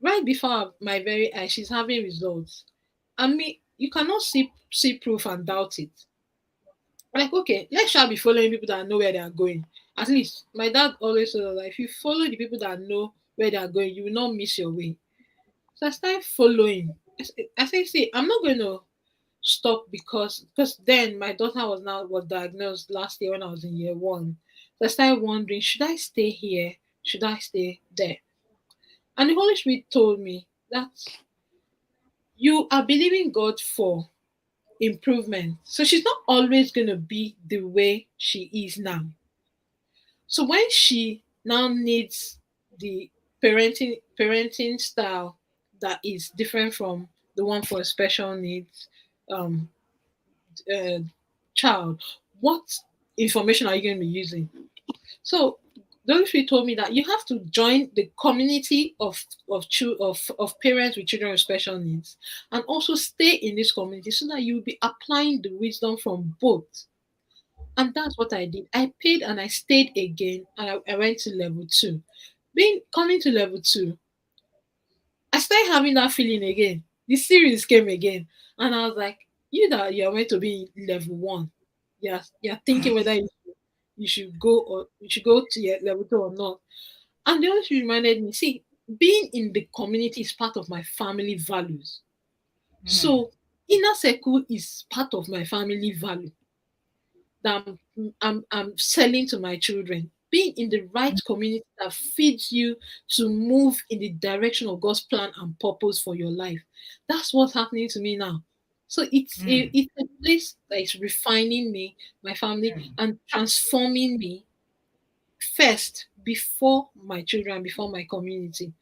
Right before my very eyes, she's having results. And me, you cannot see proof and doubt it. Like, okay, let's shall be following people that know where they are going. At least my dad always said that if you follow the people that know where they are going, you will not miss your way. So I started following. I say, see, I'm not going to stop because then my daughter was diagnosed last year when I was in year one. So I started wondering, should I stay here? Should I stay there? And the Holy Spirit told me that you are believing God for improvement. So she's not always going to be the way she is now. So when she now needs the parenting style that is different from the one for special needs um, uh, child, what information are you going to be using? So those three told me that you have to join the community of parents with children with special needs, and also stay in this community so that you'll be applying the wisdom from both. And that's what I did. I paid and I stayed again, and I went to level two. Being coming to level two, I started having that feeling again. The series came again, and I was like, "You that you're meant to be in level one, you're thinking whether you should go or you should go to your level two or not." And they always reminded me, see, being in the community is part of my family values. mm, So inner circle is part of my family value that I'm selling to my children. Being in the right community that feeds you to move in the direction of God's plan and purpose for your life. That's what's happening to me now. So mm, it's a place that is refining me, my family, mm. and transforming me first before my children, before my community.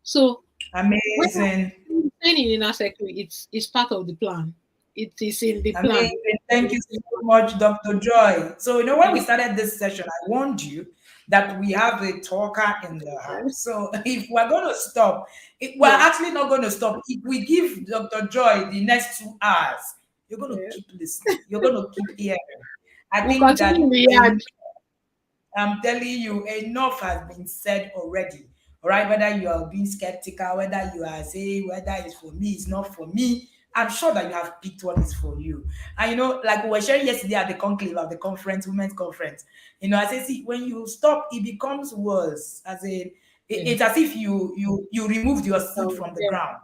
So when Amazing. I'm saying in inner circle, it's part of the plan. It is in the plan. Amazing. Thank you so much, Dr. Joy. So, when we started this session, I warned you that we have a talker in the house. So, if we're going to stop, we're Yeah. actually not going to stop. If we give Dr. Joy the next 2 hours, you're going to Yeah. keep listening. You're going to keep hearing. I We'll think continue in that the yard. I'm telling you, enough has been said already. All right, whether you are being skeptical, whether you are saying whether it's for me, it's not for me, I'm sure that you have picked what is for you. And like we were sharing yesterday at the conclave of the conference, women's conference, I say, see, when you stop, it becomes worse. Yeah. It's as if you removed your seed from the Yeah. ground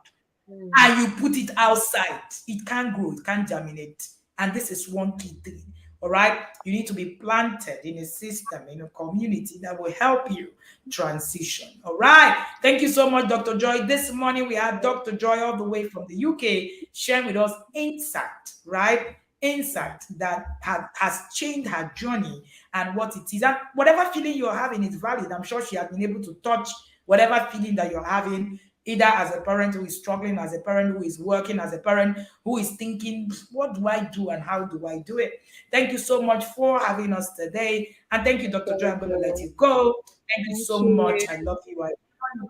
Mm. and you put it outside. It can't grow, it can't germinate. And this is one key thing. All right. You need to be planted in a system, in a community that will help you transition. All right. Thank you so much, Dr. Joy. This morning we have Dr. Joy all the way from the UK sharing with us insight, right? Insight that has changed her journey and what it is. And whatever feeling you're having is valid. I'm sure she has been able to touch whatever feeling that you're having, either as a parent who is struggling, as a parent who is working, as a parent who is thinking, what do I do and how do I do it? Thank you so much for having us today. And thank you, Dr. Joy. I'm going to let you go. Thank you Thank so much. you. I love you.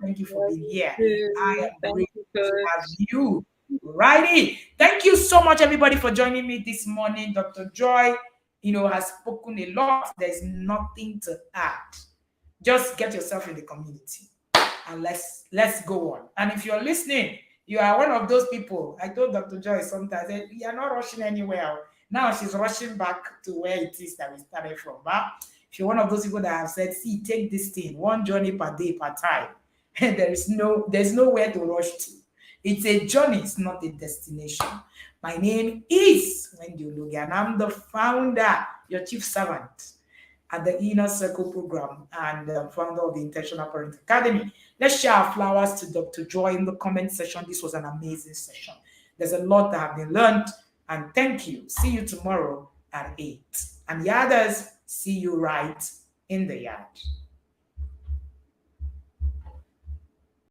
Thank you for Love being you here. I too. am Thank grateful you, to have coach. you. Righty. Thank you so much, everybody, for joining me this morning. Dr. Joy, has spoken a lot. There's nothing to add. Just get yourself in the community and let's go on. And if you're listening, you are one of those people. I told Dr. Joy sometimes that you are not rushing anywhere. Now she's rushing back to where it is that we started from. But if you're one of those people that have said, see, take this thing one journey per day per time, and there's nowhere to rush to. It's a journey, it's not a destination. My name is Wendy Olugi, and I'm the founder, your chief servant at the Inner Circle program and founder of the Intentional Parent Academy. Let's share our flowers to Dr. Joy in the comment section. This was an amazing session. There's a lot that have been learned, and thank you. See you tomorrow at 8. And the others, see you right in the yard.